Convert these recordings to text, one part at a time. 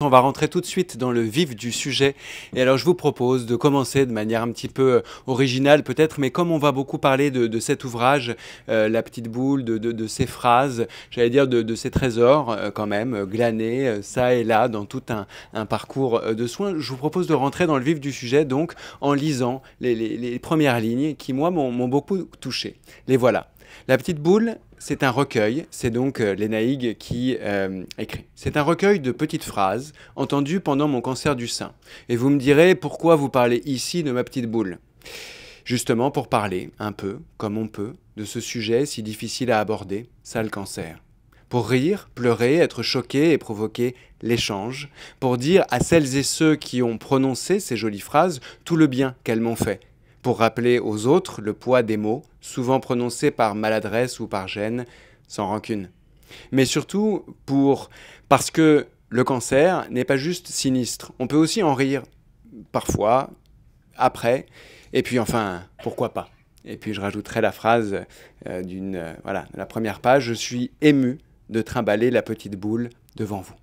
On va rentrer tout de suite dans le vif du sujet. Et alors, je vous propose de commencer de manière un petit peu originale peut-être, mais comme on va beaucoup parler de cet ouvrage, La petite boule, de ces phrases, j'allais dire de ces trésors quand même, glanés ça et là dans tout un parcours de soins, je vous propose de rentrer dans le vif du sujet, donc en lisant les premières lignes qui, moi, m'ont beaucoup touché. Les voilà. La petite boule, c'est un recueil, c'est donc Lénaïgue qui écrit. C'est un recueil de petites phrases entendues pendant mon cancer du sein. Et vous me direz, pourquoi vous parlez ici de ma petite boule? Justement pour parler, un peu, comme on peut, de ce sujet si difficile à aborder, ça le cancer. Pour rire, pleurer, être choqué et provoquer l'échange. Pour dire à celles et ceux qui ont prononcé ces jolies phrases tout le bien qu'elles m'ont fait. Pour rappeler aux autres le poids des mots, souvent prononcés par maladresse ou par gêne, sans rancune. Mais surtout parce que le cancer n'est pas juste sinistre. On peut aussi en rire, parfois, après, et puis enfin, pourquoi pas. Et puis je rajouterai la phrase voilà, de la première page, je suis ému de trimballer la petite boule devant vous.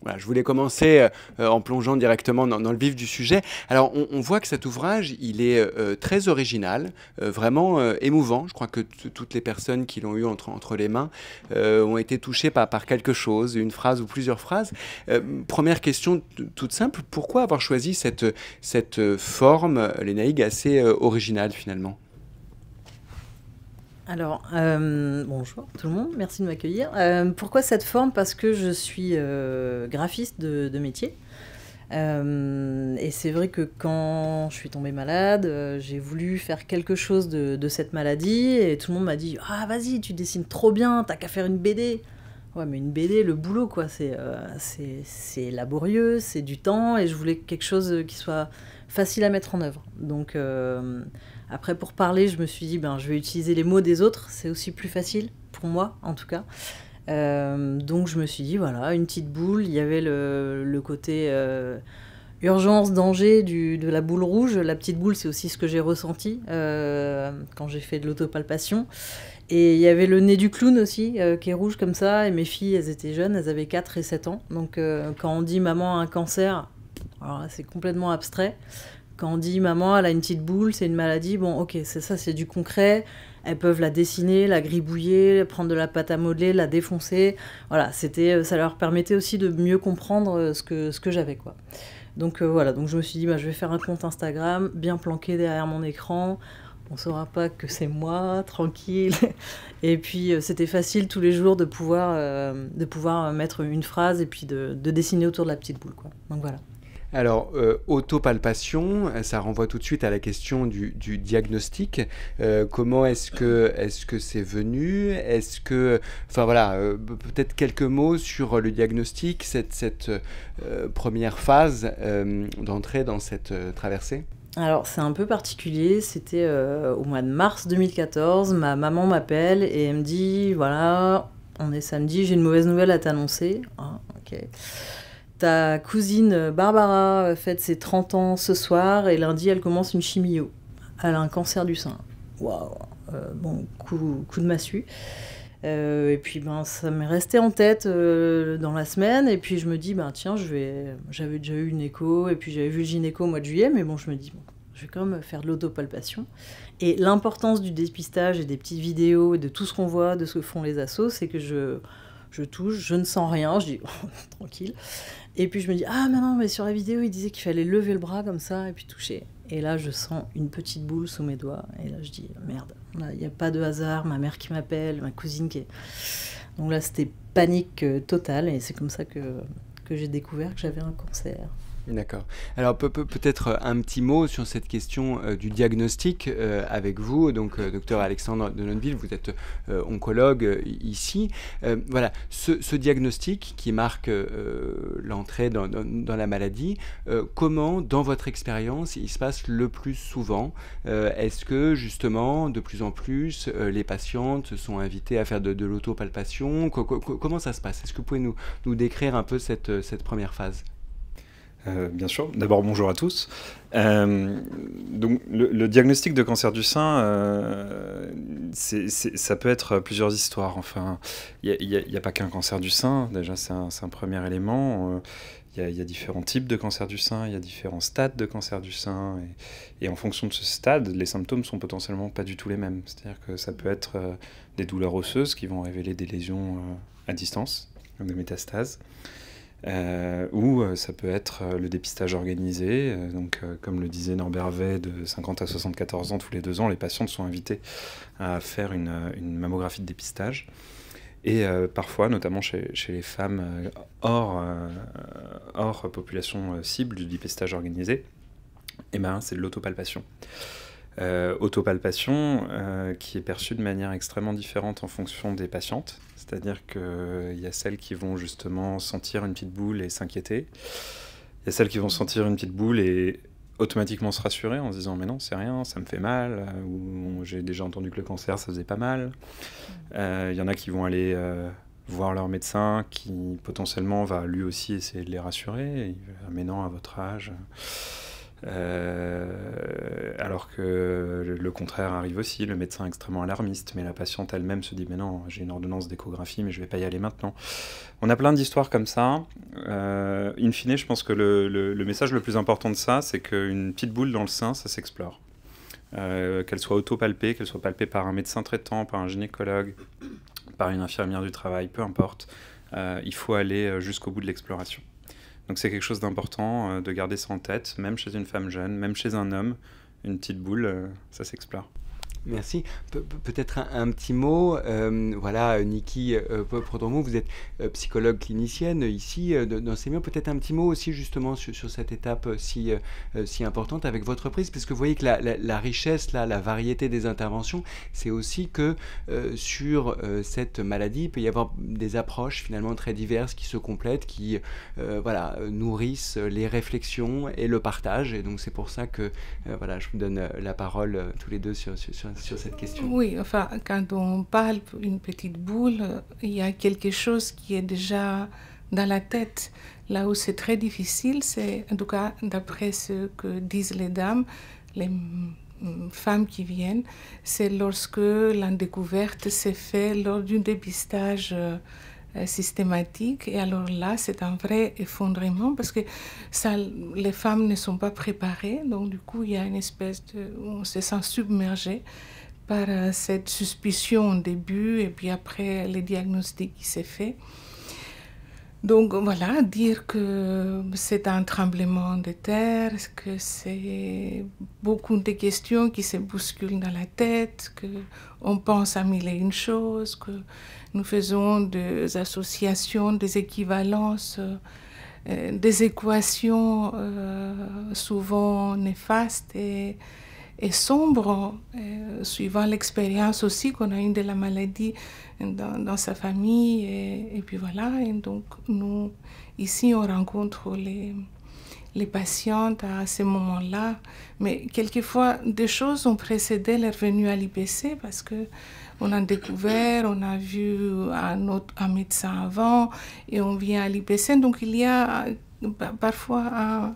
Voilà, je voulais commencer en plongeant directement dans le vif du sujet. Alors, on voit que cet ouvrage, il est très original, vraiment émouvant. Je crois que toutes les personnes qui l'ont eu entre les mains ont été touchées par quelque chose, une phrase ou plusieurs phrases. Première question toute simple, pourquoi avoir choisi cette forme, Lénaïgue, assez originale finalement? Alors, bonjour tout le monde, merci de m'accueillir. Pourquoi cette forme? Parce que je suis graphiste de métier. Et c'est vrai que quand je suis tombée malade, j'ai voulu faire quelque chose de cette maladie et tout le monde m'a dit: «Ah vas-y, tu dessines trop bien, t'as qu'à faire une BD». Ouais, mais une BD, le boulot quoi, c'est laborieux, c'est du temps et je voulais quelque chose qui soit facile à mettre en œuvre. Donc après pour parler, je me suis dit ben je vais utiliser les mots des autres, c'est aussi plus facile pour moi en tout cas. Donc je me suis dit voilà, une petite boule, il y avait le côté urgence, danger de la boule rouge. La petite boule, c'est aussi ce que j'ai ressenti quand j'ai fait de l'autopalpation. Et il y avait le nez du clown aussi, qui est rouge comme ça. Et mes filles, elles étaient jeunes, elles avaient 4 et 7 ans. Donc quand on dit maman a un cancer, alors là, c'est complètement abstrait. Quand on dit maman, elle a une petite boule, c'est une maladie, bon ok, c'est ça, c'est du concret. Elles peuvent la dessiner, la gribouiller, prendre de la pâte à modeler, la défoncer. Voilà, ça leur permettait aussi de mieux comprendre ce que j'avais, quoi. Donc voilà, donc je me suis dit, bah, je vais faire un compte Instagram, bien planqué derrière mon écran. On ne saura pas que c'est moi, tranquille. Et puis c'était facile tous les jours de pouvoir mettre une phrase et puis de dessiner autour de la petite boule, quoi. Donc voilà. Alors, autopalpation, ça renvoie tout de suite à la question du diagnostic. Comment est-ce que c'est venu? Enfin voilà, peut-être quelques mots sur le diagnostic, cette première phase d'entrée dans cette traversée. Alors c'est un peu particulier, c'était au mois de mars 2014, ma maman m'appelle et elle me dit, voilà, on est samedi, j'ai une mauvaise nouvelle à t'annoncer. Ah, ok. Ta cousine Barbara fête ses 30 ans ce soir et lundi elle commence une chimio. Elle a un cancer du sein. Waouh. Bon, coup de massue. Et puis ben, ça m'est resté en tête dans la semaine. Et puis je me dis, ben, tiens, j'avais déjà eu une écho. Et puis j'avais vu le gynéco au mois de juillet. Mais bon, je me dis, bon, je vais quand même faire de l'autopalpation. Et l'importance du dépistage et des petites vidéos et de tout ce qu'on voit, de ce que font les assos, c'est que je touche, je ne sens rien. Je dis, oh, tranquille. Et puis je me dis, ah mais non, mais sur la vidéo, il disait qu'il fallait lever le bras comme ça et puis toucher. Et là, je sens une petite boule sous mes doigts. Et là, je dis, merde, il n'y a pas de hasard, ma mère qui m'appelle, ma cousine qui est... Donc là, c'était panique totale. Et c'est comme ça que j'ai découvert que j'avais un cancer. D'accord. Alors peut-être un petit mot sur cette question du diagnostic avec vous, donc docteur Alexandre Denonville, vous êtes oncologue ici. Voilà, ce diagnostic qui marque l'entrée dans la maladie, comment, dans votre expérience, il se passe le plus souvent? Est-ce que justement, de plus en plus, les patientes sont invitées à faire de l'autopalpation? Comment ça se passe? Est-ce que vous pouvez nous décrire un peu cette première phase? Bien sûr. D'abord, bonjour à tous. Donc, le diagnostic de cancer du sein, ça peut être plusieurs histoires. Enfin, il n'y a pas qu'un cancer du sein. Déjà, c'est un premier élément. Il y a différents types de cancer du sein, il y a différents stades de cancer du sein, et en fonction de ce stade, les symptômes sont potentiellement pas du tout les mêmes. C'est-à-dire que ça peut être des douleurs osseuses qui vont révéler des lésions à distance, des métastases, ou ça peut être le dépistage organisé. Donc, comme le disait Norbert Wey, de 50 à 74 ans, tous les 2 ans, les patientes sont invitées à faire une mammographie de dépistage. Et parfois, notamment chez les femmes hors population cible du dépistage organisé, c'est de l'autopalpation. Autopalpation qui est perçue de manière extrêmement différente en fonction des patientes. C'est-à-dire qu'il y a celles qui vont justement sentir une petite boule et s'inquiéter. Il y a celles qui vont sentir une petite boule et automatiquement se rassurer en se disant « mais non, c'est rien, ça me fait mal » ou « j'ai déjà entendu que le cancer, ça faisait pas mal ». Il y en a qui vont aller voir leur médecin qui potentiellement va lui aussi essayer de les rassurer. Il va « mais non, à votre âge ». Alors que le contraire arrive aussi, le médecin est extrêmement alarmiste, mais la patiente elle-même se dit « mais non, j'ai une ordonnance d'échographie, mais je vais pas y aller maintenant ». On a plein d'histoires comme ça. In fine, je pense que le message le plus important de ça, c'est qu'une petite boule dans le sein, ça s'explore. Qu'elle soit auto-palpée, qu'elle soit palpée par un médecin traitant, par un gynécologue, par une infirmière du travail, peu importe, il faut aller jusqu'au bout de l'exploration. Donc c'est quelque chose d'important de garder ça en tête, même chez une femme jeune, même chez un homme, une petite boule, ça s'explore. Merci. Peut-être un petit mot. Voilà, Niki Prodromou, vous êtes psychologue clinicienne ici dans Sémio. Peut-être un petit mot aussi justement sur cette étape si importante avec votre prise, parce que vous voyez que la richesse, la variété des interventions, c'est aussi que sur cette maladie, il peut y avoir des approches finalement très diverses qui se complètent, qui nourrissent les réflexions et le partage. Et donc c'est pour ça que je vous donne la parole tous les deux sur cette question. Oui, enfin, quand on parle d'une petite boule, il y a quelque chose qui est déjà dans la tête. Là où c'est très difficile, c'est, en tout cas, d'après ce que disent les dames, les femmes qui viennent, c'est lorsque la découverte s'est faite lors d'un dépistage systématique. Et alors là, c'est un vrai effondrement parce que les femmes ne sont pas préparées. Donc, du coup, il y a une espèce on se sent submergé par cette suspicion au début et puis après le diagnostic qui s'est fait. Donc voilà, dire que c'est un tremblement de terre, que c'est beaucoup de questions qui se bousculent dans la tête, qu'on pense à mille et une choses, que nous faisons des associations, des équivalences, des équations souvent néfastes et sombres, suivant l'expérience aussi qu'on a eue de la maladie dans sa famille. Et puis voilà, et donc nous, ici, on rencontre les patientes à ce moment-là. Mais quelquefois, des choses ont précédé leur venue à l'IPC parce qu'on a découvert, on a vu un médecin avant et on vient à l'IPC. Donc il y a parfois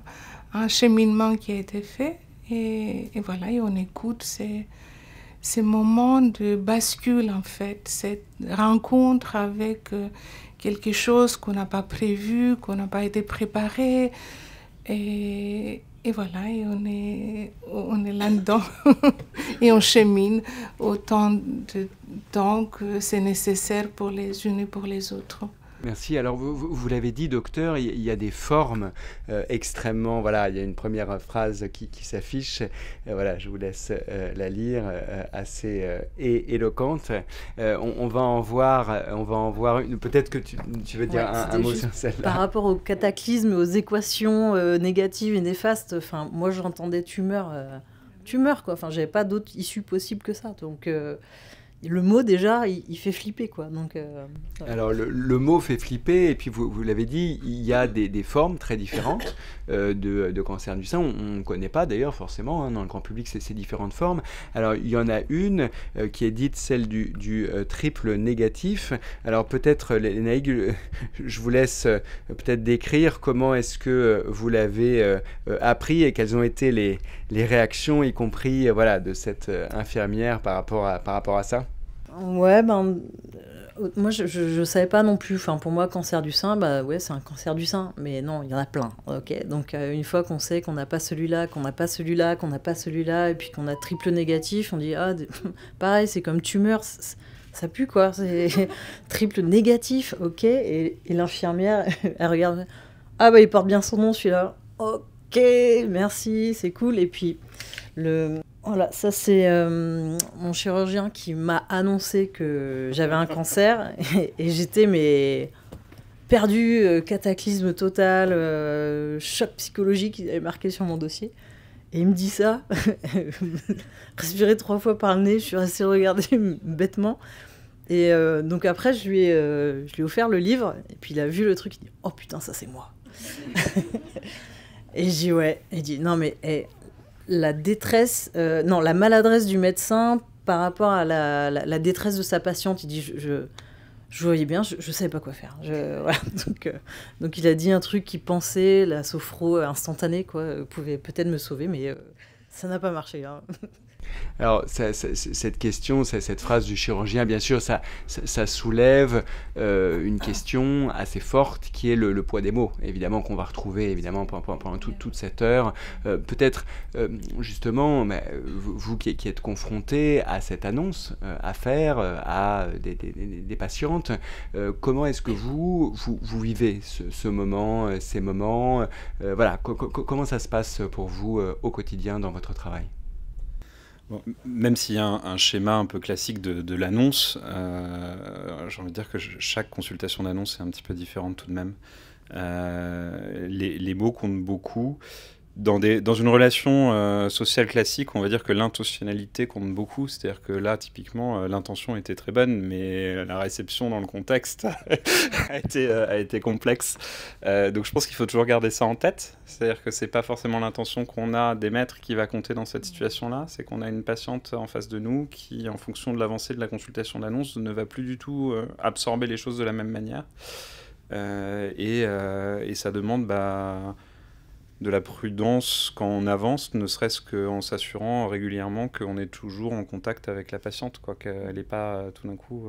un cheminement qui a été fait. Et voilà, et on écoute ces moments de bascule, en fait, cette rencontre avec quelque chose qu'on n'a pas prévu, qu'on n'a pas été préparé. Et voilà, et on est là-dedans et on chemine autant de temps que c'est nécessaire pour les unes et pour les autres. Merci. Alors, vous l'avez dit, docteur, il y a des formes extrêmement... Voilà, il y a une première phrase qui s'affiche. Voilà, je vous laisse la lire, assez éloquente. On va en voir une. Peut-être que tu veux dire un mot sur celle-là. Par rapport au cataclysme, aux équations négatives et néfastes, enfin, moi, j'entendais tumeur, quoi. Enfin, j'avais pas d'autre issue possible que ça. Donc... le mot, déjà, il fait flipper, quoi. Donc, Alors, le mot fait flipper, et puis vous l'avez dit, il y a des formes très différentes de cancer du sein. On ne connaît pas, d'ailleurs, forcément, dans le grand public, ces différentes formes. Alors, il y en a une qui est dite celle du triple négatif. Alors, peut-être, Lénaïque, je vous laisse peut-être décrire comment est-ce que vous l'avez appris et quelles ont été les réactions, y compris de cette infirmière par rapport à ça. Ouais, Moi, je savais pas non plus. Enfin, pour moi, cancer du sein, bah ouais, c'est un cancer du sein. Mais non, il y en a plein. Ok. Donc, une fois qu'on sait qu'on n'a pas celui-là, qu'on n'a pas celui-là, qu'on n'a pas celui-là, et puis qu'on a triple négatif, on dit ah, pareil, c'est comme tumeur, ça pue quoi. C'est triple négatif, ok. Et l'infirmière, elle regarde. Ah bah il porte bien son nom celui-là. Ok, merci, c'est cool. Et puis voilà, ça c'est mon chirurgien qui m'a annoncé que j'avais un cancer et j'étais perdue, cataclysme total, choc psychologique, il avait marqué sur mon dossier. Et il me dit ça, respirer 3 fois par le nez, je suis restée regarder bêtement. Et donc après, je lui ai offert le livre, et puis il a vu le truc, il dit « Oh putain, ça c'est moi !» Et je dis « Ouais ». Il dit « Non mais la détresse, non, la maladresse du médecin par rapport à la détresse de sa patiente. » Il dit « Je voyais bien, je savais pas quoi faire. » Voilà, donc il a dit un truc qu'il pensait, la sophro instantanée, quoi, pouvait peut-être me sauver, mais ça n'a pas marché. Hein. Alors, cette question, cette phrase du chirurgien, bien sûr, ça soulève une question assez forte qui est le poids des mots, évidemment, qu'on va retrouver évidemment pendant toute cette heure. Peut-être, justement, vous qui êtes confronté à cette annonce à faire à des patientes, comment est-ce que vous vivez ce moment, ces moments voilà, comment ça se passe pour vous au quotidien dans votre travail ? Bon, même s'il y a un schéma un peu classique de l'annonce, j'ai envie de dire que chaque consultation d'annonce est un petit peu différente tout de même. Les mots comptent beaucoup. Dans une relation sociale classique, on va dire que l'intentionnalité compte beaucoup. C'est-à-dire que là, typiquement, l'intention était très bonne, mais la réception dans le contexte a été complexe. Donc je pense qu'il faut toujours garder ça en tête. C'est-à-dire que c'est pas forcément l'intention qu'on a d'émettre qui va compter dans cette situation-là. C'est qu'on a une patiente en face de nous qui, en fonction de l'avancée de la consultation d'annonce, ne va plus du tout absorber les choses de la même manière. Et ça demande... de la prudence quand on avance, ne serait-ce qu'en s'assurant régulièrement qu'on est toujours en contact avec la patiente, quoi, qu'elle n'est pas tout d'un coup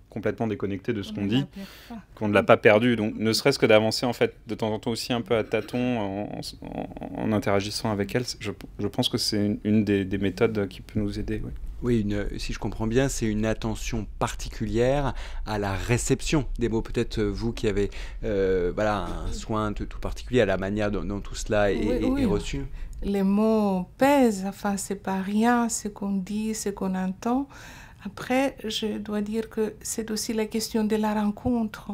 complètement déconnectée de ce qu'on dit, qu'on ne l'a pas perdue. Donc ne serait-ce que d'avancer en fait de temps en temps aussi un peu à tâtons en interagissant avec elle, je pense que c'est une des méthodes qui peut nous aider. Oui. Oui, si je comprends bien, c'est une attention particulière à la réception des mots. Peut-être vous qui avez voilà, un soin tout particulier à la manière dont tout cela est reçu. Les mots pèsent, enfin, c'est pas rien ce qu'on dit, ce qu'on entend. Après, je dois dire que c'est aussi la question de la rencontre.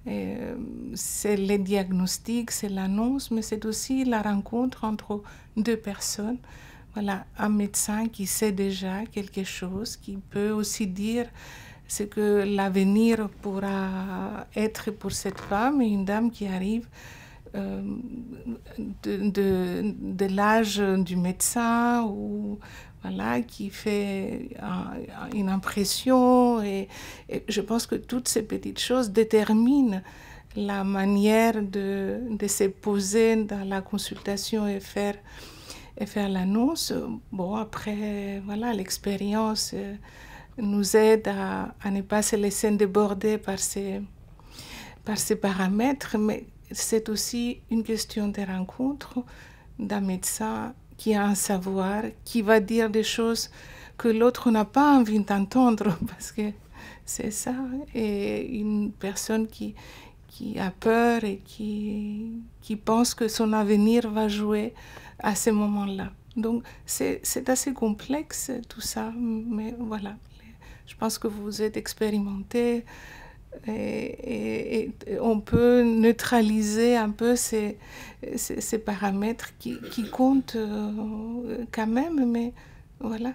C'est le diagnostic, c'est l'annonce, mais c'est aussi la rencontre entre deux personnes. Voilà, un médecin qui sait déjà quelque chose, qui peut aussi dire ce que l'avenir pourra être pour cette femme, et une dame qui arrive de l'âge du médecin, ou voilà, qui fait une impression. Et je pense que toutes ces petites choses déterminent la manière de se poser dans la consultation et faire l'annonce. Bon, après, voilà, l'expérience nous aide à ne pas se laisser déborder par ces paramètres, mais c'est aussi une question de rencontre d'un médecin qui a un savoir, qui va dire des choses que l'autre n'a pas envie d'entendre, parce que c'est ça, et une personne qui a peur et qui pense que son avenir va jouer à ce moment-là. Donc, c'est assez complexe, tout ça, mais voilà. Je pense que vous êtes expérimentés et on peut neutraliser un peu ces paramètres qui comptent quand même, mais voilà.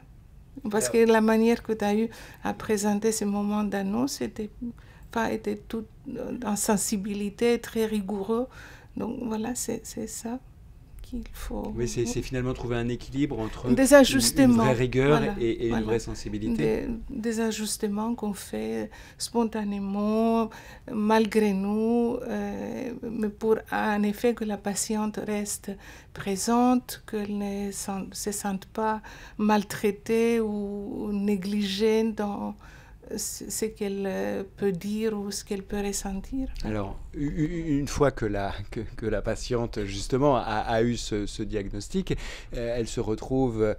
Parce que la manière que tu as eu à présenter ces moments d'annonce était tout en sensibilité, très rigoureux. Donc voilà, c'est ça qu'il faut... Oui, c'est finalement trouver un équilibre entre des ajustements, une vraie rigueur, voilà, et une vraie sensibilité. Des ajustements qu'on fait spontanément, malgré nous, mais pour en effet que la patiente reste présente, qu'elle ne se sente pas maltraitée ou négligée dans ce qu'elle peut dire ou ce qu'elle peut ressentir. Alors, une fois que que la patiente, justement, a eu ce diagnostic, elle se retrouve,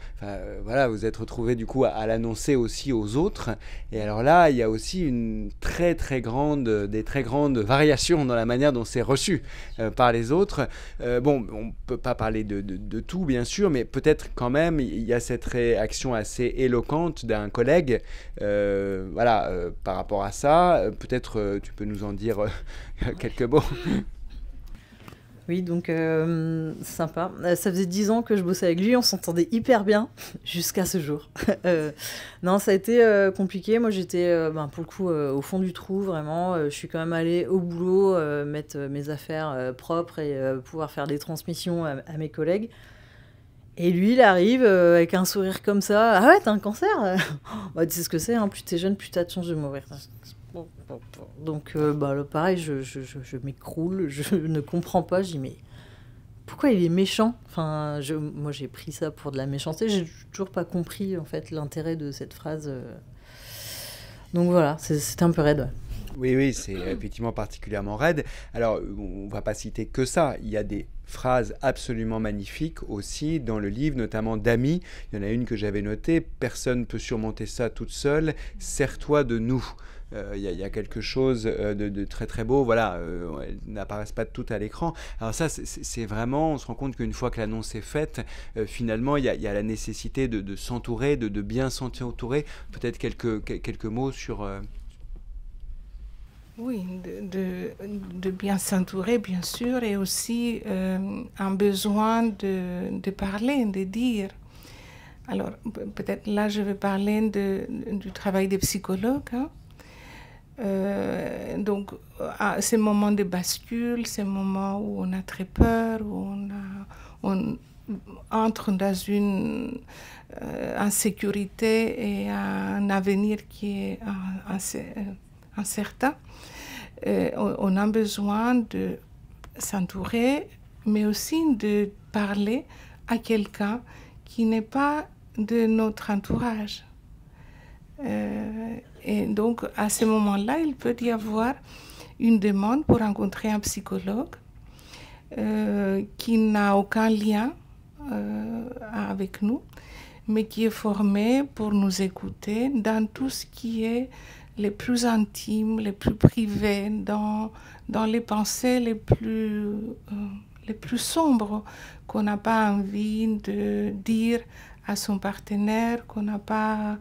voilà, vous êtes retrouvés du coup à l'annoncer aussi aux autres. Et alors là, il y a aussi des très grandes variations dans la manière dont c'est reçu par les autres. Bon, on ne peut pas parler de tout, bien sûr, mais peut-être quand même, il y a cette réaction assez éloquente d'un collègue. Voilà, par rapport à ça, peut-être tu peux nous en dire quelques mots. Oui, donc sympa. Ça faisait 10 ans que je bossais avec lui, on s'entendait hyper bien jusqu'à ce jour. Non, ça a été compliqué. Moi, j'étais pour le coup au fond du trou, vraiment. Je suis quand même allée au boulot, mettre mes affaires propres et pouvoir faire des transmissions à mes collègues. Et lui, il arrive avec un sourire comme ça. Ah ouais, t'as un cancer? Bah, tu sais ce que c'est, hein, plus t'es jeune, plus t'as de chances de mourir. Donc, là, pareil, je m'écroule, je ne comprends pas. Je dis, mais pourquoi il est méchant? Enfin, moi, j'ai pris ça pour de la méchanceté. J'ai toujours pas compris, en fait, l'intérêt de cette phrase. Donc voilà, c'était un peu raide. Ouais. Oui, c'est effectivement particulièrement raide. Alors, on ne va pas citer que ça. Il y a des phrases absolument magnifiques aussi dans le livre, notamment d'Amy. Il y en a une que j'avais notée. Personne ne peut surmonter ça toute seule. Sers-toi de nous. Il y a quelque chose de très très beau. Voilà, elles n'apparaissent pas toutes à l'écran. Alors ça, c'est vraiment, on se rend compte qu'une fois que l'annonce est faite, finalement, il y a la nécessité de s'entourer, de bien s'entourer. Peut-être quelques mots sur... Oui, de bien s'entourer, bien sûr, et aussi un besoin de parler, de dire. Alors, peut-être là, je vais parler du travail des psychologues. Hein. Donc, à ces moments de bascule, ces moments où on a très peur, où on entre dans une insécurité et un avenir qui est incertain, on a besoin de s'entourer, mais aussi de parler à quelqu'un qui n'est pas de notre entourage. Et donc, à ce moment-là, il peut y avoir une demande pour rencontrer un psychologue qui n'a aucun lien avec nous, mais qui est formé pour nous écouter dans tout ce qui est les plus intimes, les plus privés, dans les pensées les plus sombres qu'on n'a pas envie de dire à son partenaire, qu'on n'a pas...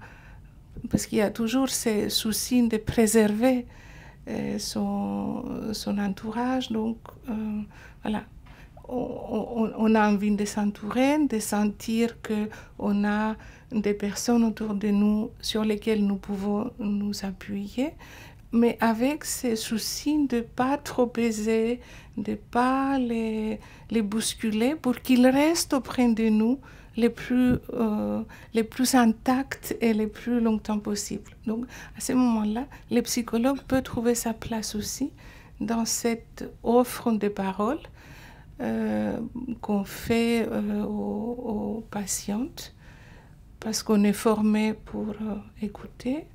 Parce qu'il y a toujours ce souci de préserver son entourage. Donc, voilà. On a envie de s'entourer, de sentir qu'on a des personnes autour de nous sur lesquelles nous pouvons nous appuyer, mais avec ce souci de ne pas trop peser, de ne pas les bousculer pour qu'ils restent auprès de nous les plus intacts et les plus longtemps possible. Donc, à ce moment-là, le psychologue peut trouver sa place aussi dans cette offre de parole qu'on fait aux patientes, parce qu'on est formé pour écouter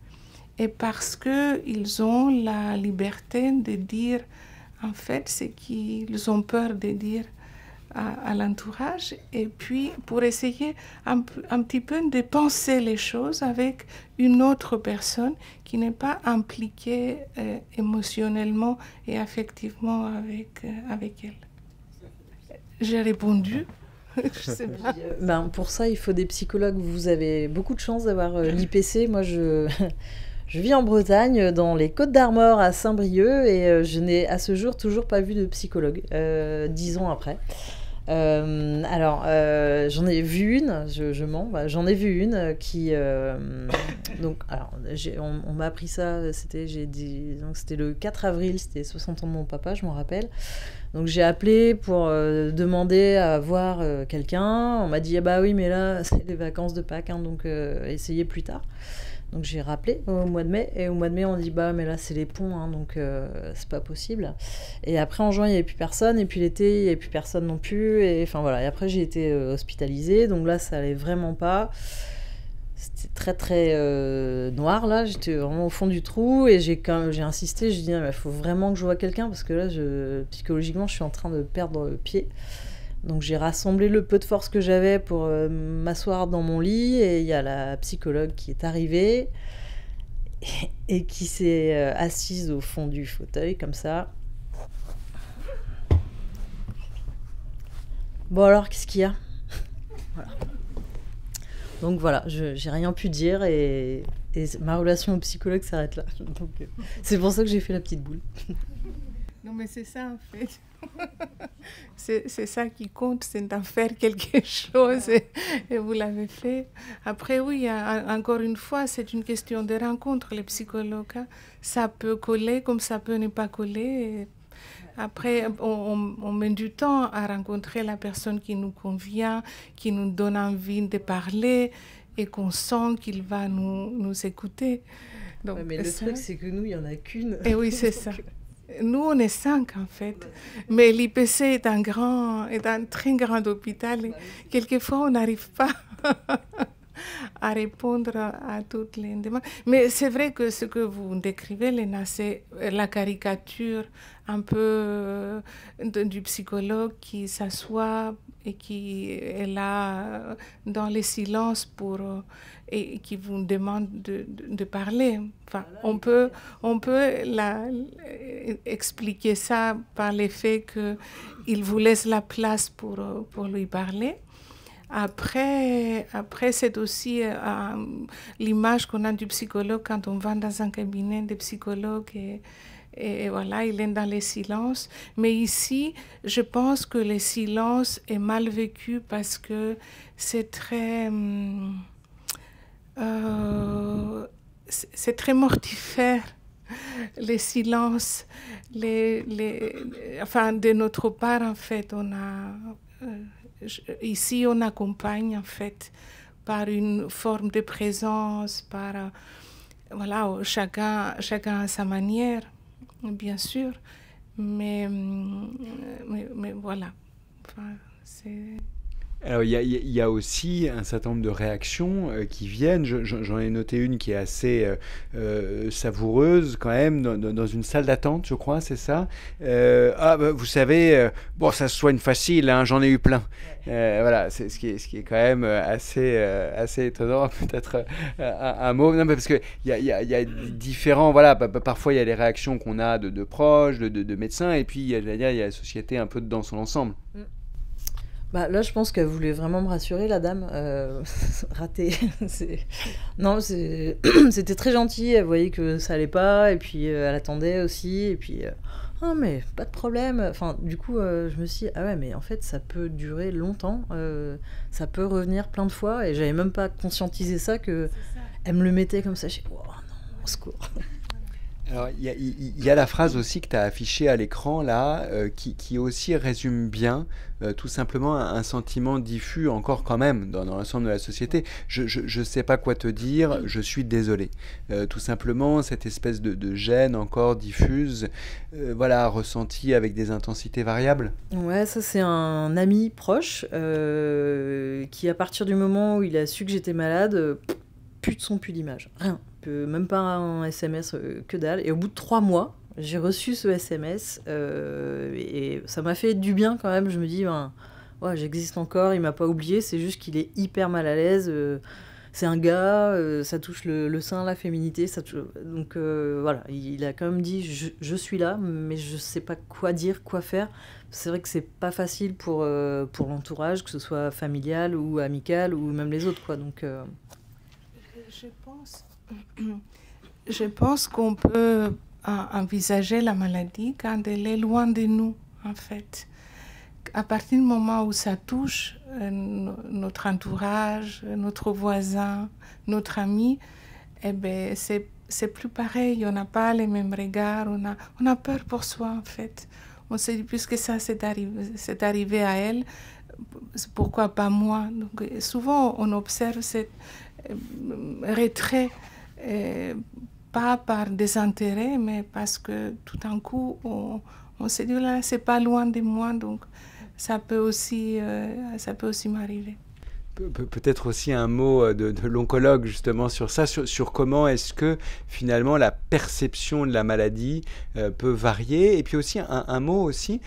et parce qu'ils ont la liberté de dire en fait ce qu'ils ont peur de dire à l'entourage, et puis pour essayer un petit peu de penser les choses avec une autre personne qui n'est pas impliquée émotionnellement et affectivement avec elle. J'ai répondu. Je sais pas. Pour ça, il faut des psychologues. Vous avez beaucoup de chance d'avoir l'IPC. Moi, je vis en Bretagne, dans les Côtes-d'Armor, à Saint-Brieuc, et je n'ai à ce jour toujours pas vu de psychologue, 10 ans après. J'en ai vu une, je mens, j'en ai vu une qui... donc, alors, on m'a appris ça, c'était le 4 avril, c'était 60 ans de mon papa, je m'en rappelle. Donc j'ai appelé pour demander à voir quelqu'un. On m'a dit, ah bah oui, mais là, c'est les vacances de Pâques, hein, donc essayez plus tard. Donc j'ai rappelé au mois de mai, et au mois de mai on dit bah mais là c'est les ponts, hein, donc c'est pas possible. Et après en juin il n'y avait plus personne, et puis l'été il n'y avait plus personne non plus, et enfin voilà. Et après j'ai été hospitalisée, donc là ça allait vraiment pas. c'était très très noir là, j'étais vraiment au fond du trou et j'ai insisté, j'ai dit il faut vraiment que je voie quelqu'un parce que là psychologiquement je suis en train de perdre pied. Donc j'ai rassemblé le peu de force que j'avais pour m'asseoir dans mon lit et il y a la psychologue qui est arrivée et qui s'est assise au fond du fauteuil comme ça. Bon alors qu'est-ce qu'il y a? Voilà. Donc voilà, j'ai rien pu dire et ma relation au psychologue s'arrête là. Donc, c'est pour ça que j'ai fait la petite boule. Non mais c'est ça en fait. C'est ça qui compte, c'est d'en faire quelque chose et vous l'avez fait. Après oui, encore une fois, c'est une question de rencontre, les psychologues. Hein. Ça peut coller comme ça peut ne pas coller. Et après, on met du temps à rencontrer la personne qui nous convient, qui nous donne envie de parler et qu'on sent qu'il va nous écouter. Donc, ouais, mais le truc, c'est que nous, il n'y en a qu'une. Et oui, c'est ça. Nous, on est 5 en fait. Mais l'IPC est un très grand hôpital. Et quelquefois, on n'arrive pas à répondre à toutes les demandes. Mais c'est vrai que ce que vous décrivez, Léna, c'est la caricature un peu du psychologue qui s'assoit et qui est là dans les silences et qui vous demande de parler. Enfin, on peut expliquer ça par le fait qu'il vous laisse la place pour lui parler. Après c'est aussi l'image qu'on a du psychologue quand on va dans un cabinet de psychologue et voilà, il est dans les silences. Mais ici, je pense que le silence est mal vécu parce que c'est très mortifère. Les silences, enfin, de notre part, en fait, on a... ici, on accompagne, en fait, par une forme de présence, par... voilà, chacun à sa manière, bien sûr. Mais voilà. Enfin, c'est... Alors, il y a aussi un certain nombre de réactions qui viennent. J'en ai noté une qui est assez savoureuse quand même, dans une salle d'attente, je crois, c'est ça. Vous savez, bon, ça se soigne facile, hein, j'en ai eu plein. Voilà, c'est ce qui est quand même assez étonnant, peut-être un mot. Non, mais parce qu'il y a différents... Voilà, parfois, il y a les réactions qu'on a de proches, de médecins, et puis il y a la société un peu dans son ensemble. Bah, là, je pense qu'elle voulait vraiment me rassurer, la dame. Raté. Non, c'était très gentil. Elle voyait que ça allait pas. Et puis, elle attendait aussi. Et puis, ah, mais pas de problème. Enfin, du coup, je me suis dit, ah ouais, mais en fait, ça peut durer longtemps. Ça peut revenir plein de fois. Et j'avais même pas conscientisé ça, que elle me le mettait comme ça. J'ai dit, oh non, au secours. Alors, il y a la phrase aussi que tu as affichée à l'écran, là, qui aussi résume bien, tout simplement, un sentiment diffus encore quand même dans l'ensemble de la société. Je sais pas quoi te dire, je suis désolé. Tout simplement, cette espèce de gêne encore diffuse, voilà, ressentie avec des intensités variables. Ouais, ça c'est un ami proche qui, à partir du moment où il a su que j'étais malade, plus de son, plus d'image, rien. Même pas un SMS, que dalle. Et au bout de 3 mois, j'ai reçu ce SMS et ça m'a fait du bien quand même. Je me dis, ben, ouais, j'existe encore, il m'a pas oublié, c'est juste qu'il est hyper mal à l'aise. C'est un gars, ça touche le sein, la féminité. Donc voilà, il a quand même dit, je suis là, mais je sais pas quoi dire, quoi faire. C'est vrai que c'est pas facile pour l'entourage, que ce soit familial ou amical ou même les autres, quoi. Donc, Je pense qu'on peut envisager la maladie quand elle est loin de nous, en fait. À partir du moment où ça touche notre entourage, notre voisin, notre ami, eh ben, c'est plus pareil. On n'a pas les mêmes regards, on a peur pour soi, en fait. On se dit, puisque ça c'est arrivé à elle, pourquoi pas moi? Donc, souvent, on observe ce retrait. Pas par désintérêt, mais parce que tout d'un coup, on se dit là, c'est pas loin de moi, donc ça peut aussi m'arriver. peut-être aussi un mot de l'oncologue justement sur ça, sur comment est-ce que finalement la perception de la maladie peut varier. Et puis aussi un mot aussi,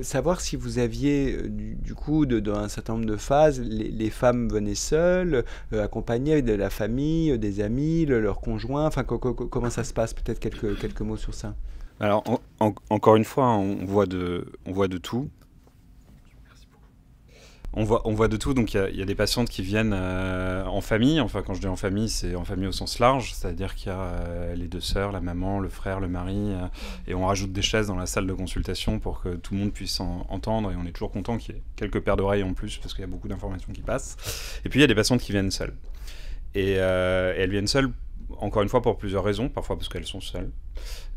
savoir si vous aviez du coup dans un certain nombre de phases, les femmes venaient seules, accompagnées de la famille, des amis, leur conjoint, enfin comment ça se passe, peut-être quelques mots sur ça. Alors encore une fois, on voit de tout. On voit de tout, donc il y a des patientes qui viennent en famille, enfin quand je dis en famille, c'est en famille au sens large, c'est-à-dire qu'il y a les deux sœurs, la maman, le frère, le mari, et on rajoute des chaises dans la salle de consultation pour que tout le monde puisse entendre, et on est toujours content qu'il y ait quelques paires d'oreilles en plus, parce qu'il y a beaucoup d'informations qui passent. Et puis il y a des patientes qui viennent seules. Et elles viennent seules, encore une fois, pour plusieurs raisons, parfois parce qu'elles sont seules,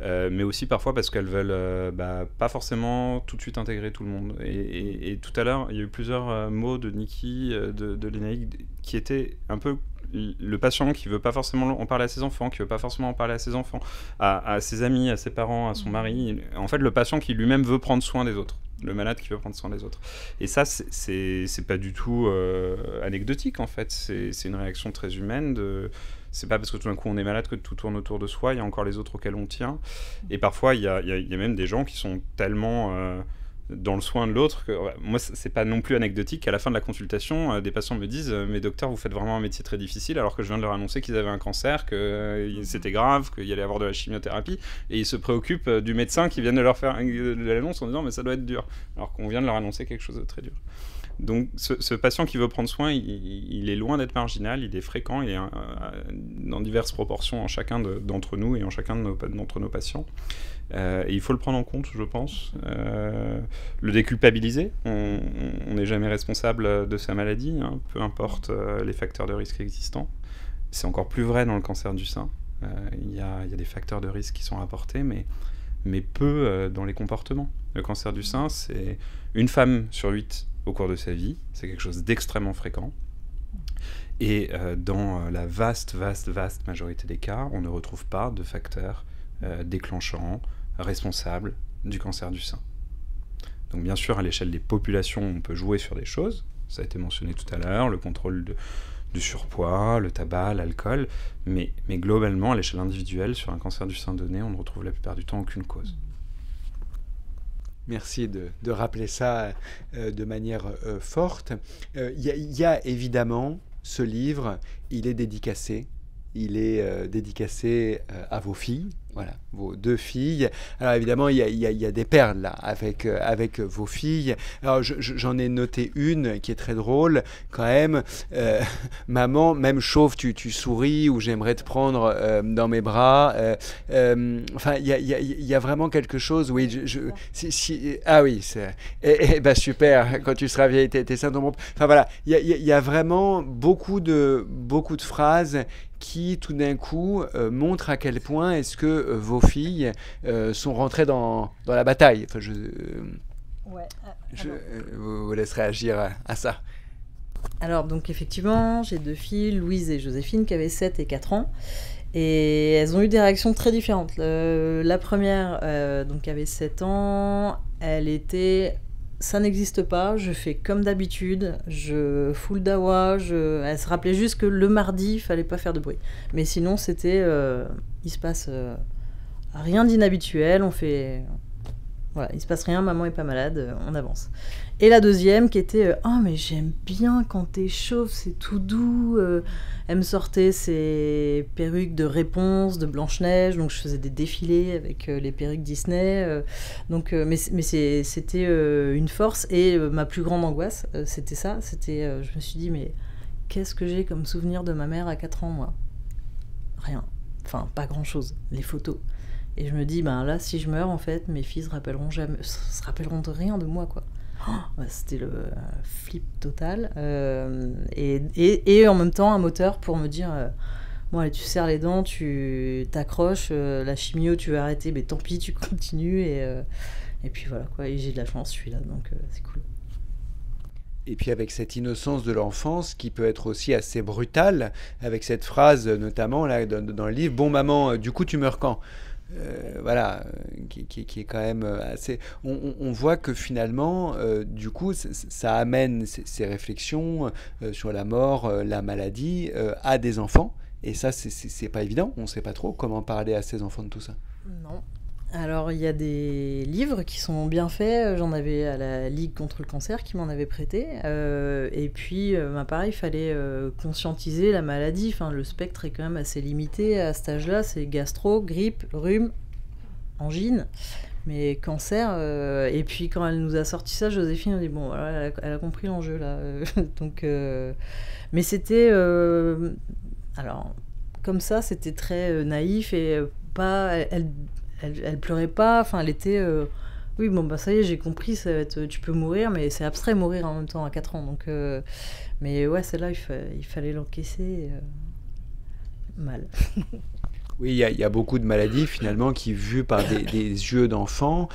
mais aussi parfois parce qu'elles veulent pas forcément tout de suite intégrer tout le monde. Et tout à l'heure, il y a eu plusieurs mots de Niki, de Lénaïque, qui étaient un peu le patient qui veut pas forcément en parler à ses enfants, qui veut pas forcément en parler à ses enfants, à ses amis, à ses parents, à son mari. En fait, le patient qui lui-même veut prendre soin des autres. Le malade qui veut prendre soin des autres. Et ça, c'est pas du tout anecdotique, en fait. C'est une réaction très humaine. C'est pas parce que tout d'un coup on est malade que tout tourne autour de soi. Il y a encore les autres auxquels on tient. Et parfois, il y a même des gens qui sont tellement dans le soin de l'autre que moi, c'est pas non plus anecdotique qu'à la fin de la consultation, des patients me disent « Mais docteur, vous faites vraiment un métier très difficile alors que je viens de leur annoncer qu'ils avaient un cancer, que c'était grave, qu'il y allait avoir de la chimiothérapie. » Et ils se préoccupent du médecin qui vient de leur faire l'annonce en disant « Mais ça doit être dur. » Alors qu'on vient de leur annoncer quelque chose de très dur. Donc ce patient qui veut prendre soin, il est loin d'être marginal, il est fréquent, il est dans diverses proportions en chacun d'entre nous et en chacun d'entre nos patients. Et il faut le prendre en compte, je pense. Le déculpabiliser, on n'est jamais responsable de sa maladie, hein, peu importe les facteurs de risque existants. C'est encore plus vrai dans le cancer du sein. Il y a des facteurs de risque qui sont rapportés, mais peu dans les comportements. Le cancer du sein, c'est une femme sur 8 au cours de sa vie, c'est quelque chose d'extrêmement fréquent. Et dans la vaste majorité des cas, on ne retrouve pas de facteurs déclenchants, responsables du cancer du sein. Donc bien sûr, à l'échelle des populations, on peut jouer sur des choses, ça a été mentionné tout à l'heure, le contrôle du surpoids, le tabac, l'alcool, mais globalement, à l'échelle individuelle, sur un cancer du sein donné, on ne retrouve la plupart du temps aucune cause. Merci de rappeler ça de manière forte. Il y a évidemment ce livre, il est dédicacé. Il est dédicacé à vos filles, voilà, vos 2 filles. Alors évidemment, il y a des perles là avec vos filles. Alors j'en ai noté une qui est très drôle quand même. Maman, même chauve, tu souris, ou j'aimerais te prendre dans mes bras. Enfin, il y a vraiment quelque chose. Oui, ah oui, bah super. Quand tu seras vieille, tes seins tomberont. Enfin voilà, il y a vraiment beaucoup de phrases qui tout d'un coup montre à quel point est-ce que vos filles sont rentrées dans la bataille. Enfin, je vous laisserai agir à ça. Alors, donc effectivement, j'ai 2 filles, Louise et Joséphine, qui avaient 7 et 4 ans. Et elles ont eu des réactions très différentes. La première, donc, qui avait 7 ans, elle était... Ça n'existe pas, je fais comme d'habitude, je fous le dawa, elle se rappelait juste que le mardi, il fallait pas faire de bruit. Mais sinon, c'était... il se passe rien d'inhabituel, on fait... Voilà, il se passe rien, maman est pas malade, on avance. Et la deuxième qui était « Oh, mais j'aime bien quand t'es chauve, c'est tout doux ». Elle me sortait ses perruques de Réponse, de Blanche-Neige, donc je faisais des défilés avec les perruques Disney. Mais c'était une force. Et ma plus grande angoisse, c'était ça. Je me suis dit, mais qu'est-ce que j'ai comme souvenir de ma mère à 4 ans, moi ? Rien. Enfin, pas grand-chose. Les photos. Et je me dis, ben là, si je meurs, en fait, mes filles se rappelleront de rien de moi, quoi. Oh, c'était le flip total. Et en même temps, un moteur pour me dire, bon, allez, tu serres les dents, tu t'accroches, la chimio, tu vas arrêter, mais tant pis, tu continues. Et puis voilà, quoi. Et j'ai de la chance, je suis là, donc c'est cool. Et puis avec cette innocence de l'enfance qui peut être aussi assez brutale, avec cette phrase notamment là dans le livre, « Bon maman, du coup tu meurs quand ?» voilà, qui est quand même assez... On voit que finalement, du coup, ça amène ces réflexions sur la mort, la maladie, à des enfants. Et ça, c'est pas évident. On sait pas trop comment parler à ces enfants de tout ça. Non. Alors, il y a des livres qui sont bien faits. J'en avais à la Ligue contre le cancer qui m'en avait prêté. Et puis, pareil, il fallait conscientiser la maladie. Enfin, le spectre est quand même assez limité à cet âge-là. C'est gastro, grippe, rhume, angine. Mais cancer, et puis quand elle nous a sorti ça, Joséphine a dit bon, voilà, elle a compris l'enjeu là. Donc, mais c'était, alors comme ça, c'était très naïf et pas, elle pleurait pas. Enfin, elle était, oui bon bah ça y est, j'ai compris, ça va être, tu peux mourir, mais c'est abstrait mourir en même temps à 4 ans. Donc, mais ouais, celle-là, il fallait l'encaisser mal. Oui, il y a beaucoup de maladies finalement qui, vues par des yeux d'enfants,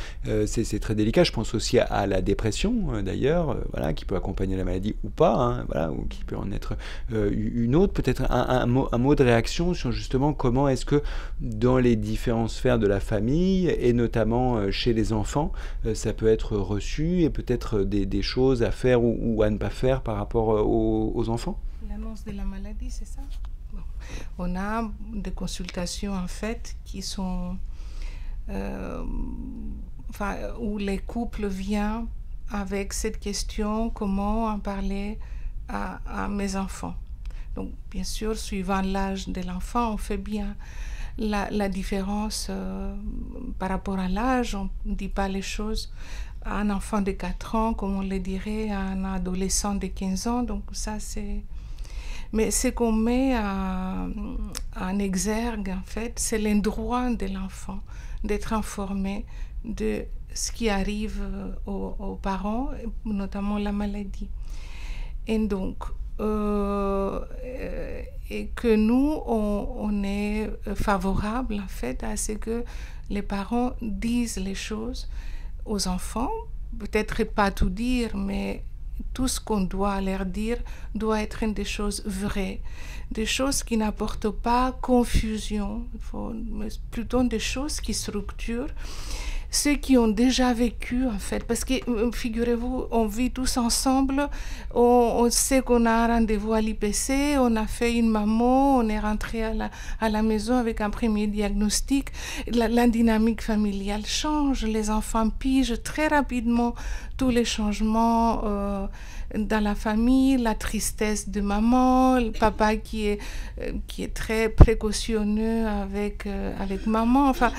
c'est très délicat. Je pense aussi à la dépression d'ailleurs, voilà, qui peut accompagner la maladie ou pas, hein, voilà, ou qui peut en être une autre. Peut-être un mot de réaction sur justement comment est-ce que dans les différentes sphères de la famille et notamment chez les enfants, ça peut être reçu et peut-être des choses à faire ou à ne pas faire par rapport aux enfants. L'annonce de la maladie, c'est ça? On a des consultations en fait qui sont où les couples viennent avec cette question, comment en parler à mes enfants. Donc bien sûr, suivant l'âge de l'enfant, on fait bien la différence par rapport à l'âge. On ne dit pas les choses à un enfant de 4 ans comme on le dirait à un adolescent de 15 ans. Donc ça c'est... Mais ce qu'on met en exergue, en fait, c'est le droit de l'enfant d'être informé de ce qui arrive aux parents, notamment la maladie. Et donc, et que nous, on est favorable, en fait, à ce que les parents disent les choses aux enfants. Peut-être pas tout dire, mais tout ce qu'on doit leur dire doit être des choses vraies, des choses qui n'apportent pas confusion, mais plutôt des choses qui structurent ceux qui ont déjà vécu, en fait. Parce que, figurez-vous, on vit tous ensemble, on sait qu'on a un rendez-vous à l'IPC, on a fait une mammo, on est rentré à la maison avec un premier diagnostic. La dynamique familiale change, les enfants pigent très rapidement tous les changements dans la famille, la tristesse de maman, le papa qui est très précautionneux avec maman. Enfin,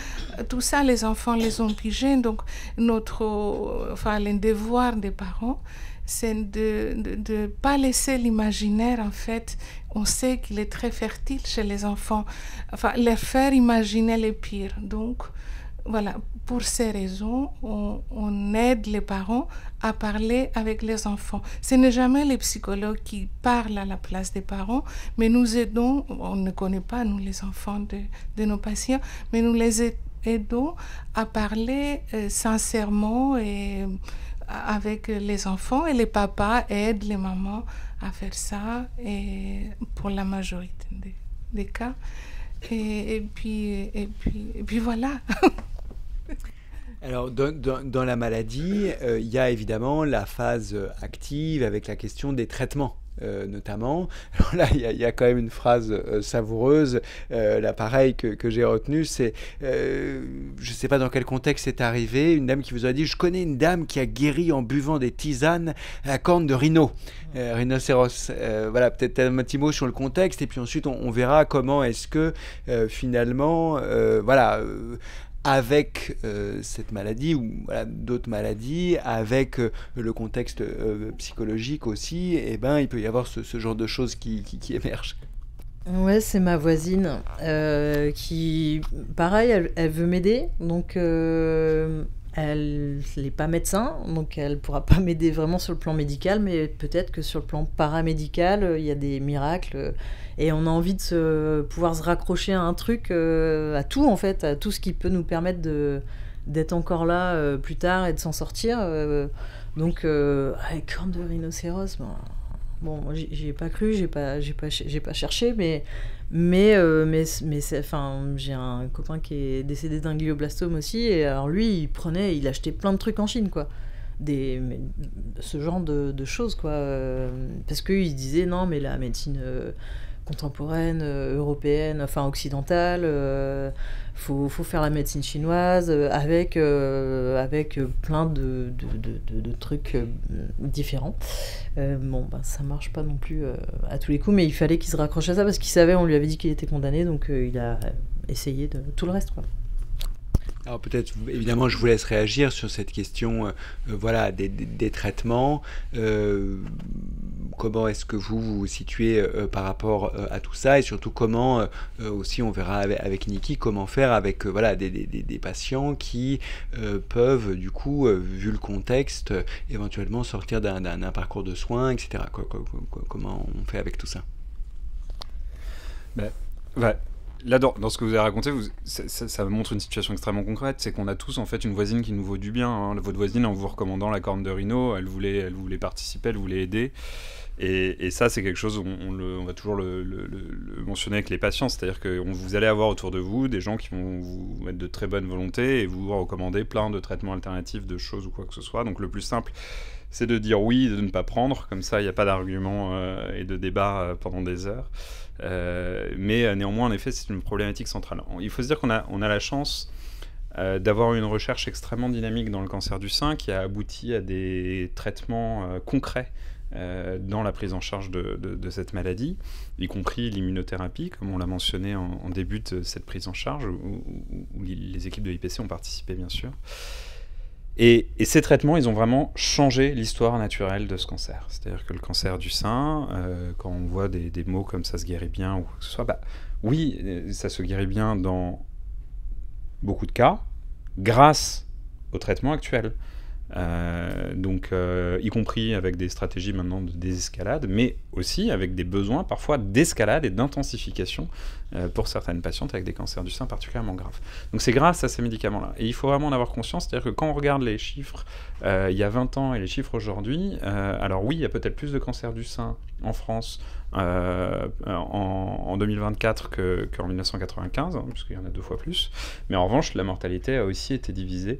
tout ça, les enfants les ont pigés. Donc, le devoir des parents, c'est de ne pas laisser l'imaginaire, en fait. On sait qu'il est très fertile chez les enfants. Enfin, leur faire imaginer le pire. Donc, voilà, pour ces raisons, on aide les parents à parler avec les enfants. Ce n'est jamais les psychologues qui parlent à la place des parents, mais nous aidons, on ne connaît pas, nous, les enfants de nos patients, mais nous les aidons à parler sincèrement et avec les enfants, et les papas aident les mamans à faire ça, et pour la majorité des cas. Et puis voilà. Alors, dans la maladie, il y a évidemment la phase active avec la question des traitements. Notamment, alors là il y a quand même une phrase savoureuse, là pareil que j'ai retenue, c'est je sais pas dans quel contexte c'est arrivé, une dame qui vous a dit: je connais une dame qui a guéri en buvant des tisanes à cornes de rhinocéros. Voilà, peut-être un petit mot sur le contexte, et puis ensuite on verra comment est-ce que finalement avec cette maladie ou voilà, d'autres maladies, avec le contexte psychologique aussi, eh ben, il peut y avoir ce genre de choses qui émergent. Ouais, c'est ma voisine qui, pareil, elle veut m'aider, donc elle n'est pas médecin, donc elle ne pourra pas m'aider vraiment sur le plan médical, mais peut-être que sur le plan paramédical, il y a des miracles, et on a envie de pouvoir se raccrocher à un truc, à tout en fait, à tout ce qui peut nous permettre d'être encore là plus tard et de s'en sortir. Donc, avec cornes de rhinocéros, Bon, moi, j'y ai pas cru, j'ai pas cherché, enfin, j'ai un copain qui est décédé d'un glioblastome aussi, et alors lui, il achetait plein de trucs en Chine, quoi. Ce genre de choses, quoi. Parce qu'il disait, non, mais la médecine contemporaine, européenne, enfin occidentale, faut faire la médecine chinoise avec plein de trucs différents. Bon, bah, ça marche pas non plus à tous les coups, mais il fallait qu'il se raccroche à ça parce qu'il savait, on lui avait dit qu'il était condamné, donc il a essayé de tout le reste, quoi. Alors peut-être, évidemment, je vous laisse réagir sur cette question voilà, des traitements. Comment est-ce que vous vous situez par rapport à tout ça, et surtout comment, aussi on verra avec Niki, comment faire avec voilà, des patients qui peuvent, du coup, vu le contexte, éventuellement sortir d'un parcours de soins, etc. Comment on fait avec tout ça? Là, dans ce que vous avez raconté, ça montre une situation extrêmement concrète. C'est qu'on a tous en fait une voisine qui nous vaut du bien, hein. Votre voisine, en vous recommandant la corne de rhino, elle voulait participer, elle voulait aider. Et ça, c'est quelque chose, on va toujours le mentionner avec les patients. C'est-à-dire que vous allez avoir autour de vous des gens qui vont vous mettre de très bonne volonté et vous recommander plein de traitements alternatifs, de choses ou quoi que ce soit. Donc le plus simple, c'est de dire oui et de ne pas prendre. Comme ça, il n'y a pas d'argument et de débat pendant des heures. Mais néanmoins, en effet, c'est une problématique centrale. Il faut se dire qu'on a la chance d'avoir une recherche extrêmement dynamique dans le cancer du sein qui a abouti à des traitements concrets dans la prise en charge de cette maladie, y compris l'immunothérapie, comme on l'a mentionné en début de cette prise en charge, où les équipes de l'IPC ont participé, bien sûr. Et ces traitements, ils ont vraiment changé l'histoire naturelle de ce cancer. C'est-à-dire que le cancer du sein, quand on voit des mots comme « ça se guérit bien » ou quoi que ce soit, bah, oui, ça se guérit bien dans beaucoup de cas, grâce aux traitements actuels. Y compris avec des stratégies maintenant de désescalade, mais aussi avec des besoins parfois d'escalade et d'intensification pour certaines patientes avec des cancers du sein particulièrement graves. Donc c'est grâce à ces médicaments-là. Et il faut vraiment en avoir conscience, c'est-à-dire que quand on regarde les chiffres il y a 20 ans et les chiffres aujourd'hui, alors oui, il y a peut-être plus de cancers du sein en France en 2024 qu'en 1995, hein, puisqu'il y en a 2 fois plus. Mais en revanche, la mortalité a aussi été divisée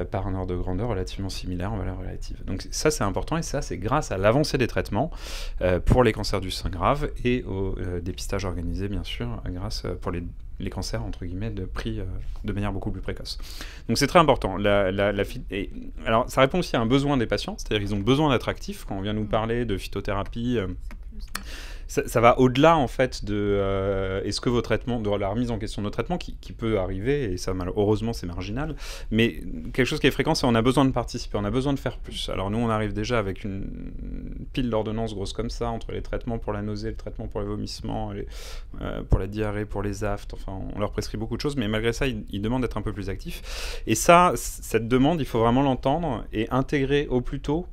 par un ordre de grandeur relativement similaire en valeur relative. Donc ça, c'est important, et ça, c'est grâce à l'avancée des traitements pour les cancers du sein graves et au dépistage organisé, bien sûr, grâce pour les cancers, entre guillemets, pris de manière beaucoup plus précoce. Donc c'est très important. Alors ça répond aussi à un besoin des patients, c'est-à-dire qu'ils ont besoin d'être actifs. Quand on vient nous parler de phytothérapie, ça va au-delà en fait de est-ce que vos traitements, de la remise en question de nos traitements qui peut arriver, et ça heureusement c'est marginal, mais quelque chose qui est fréquent, c'est on a besoin de participer, on a besoin de faire plus. Alors nous on arrive déjà avec une pile d'ordonnances grosses comme ça, entre les traitements pour la nausée, le traitement pour les vomissements, pour la diarrhée, pour les aftes, enfin on leur prescrit beaucoup de choses, mais malgré ça ils demandent d'être un peu plus actifs. Et ça, cette demande, il faut vraiment l'entendre et intégrer au plus tôt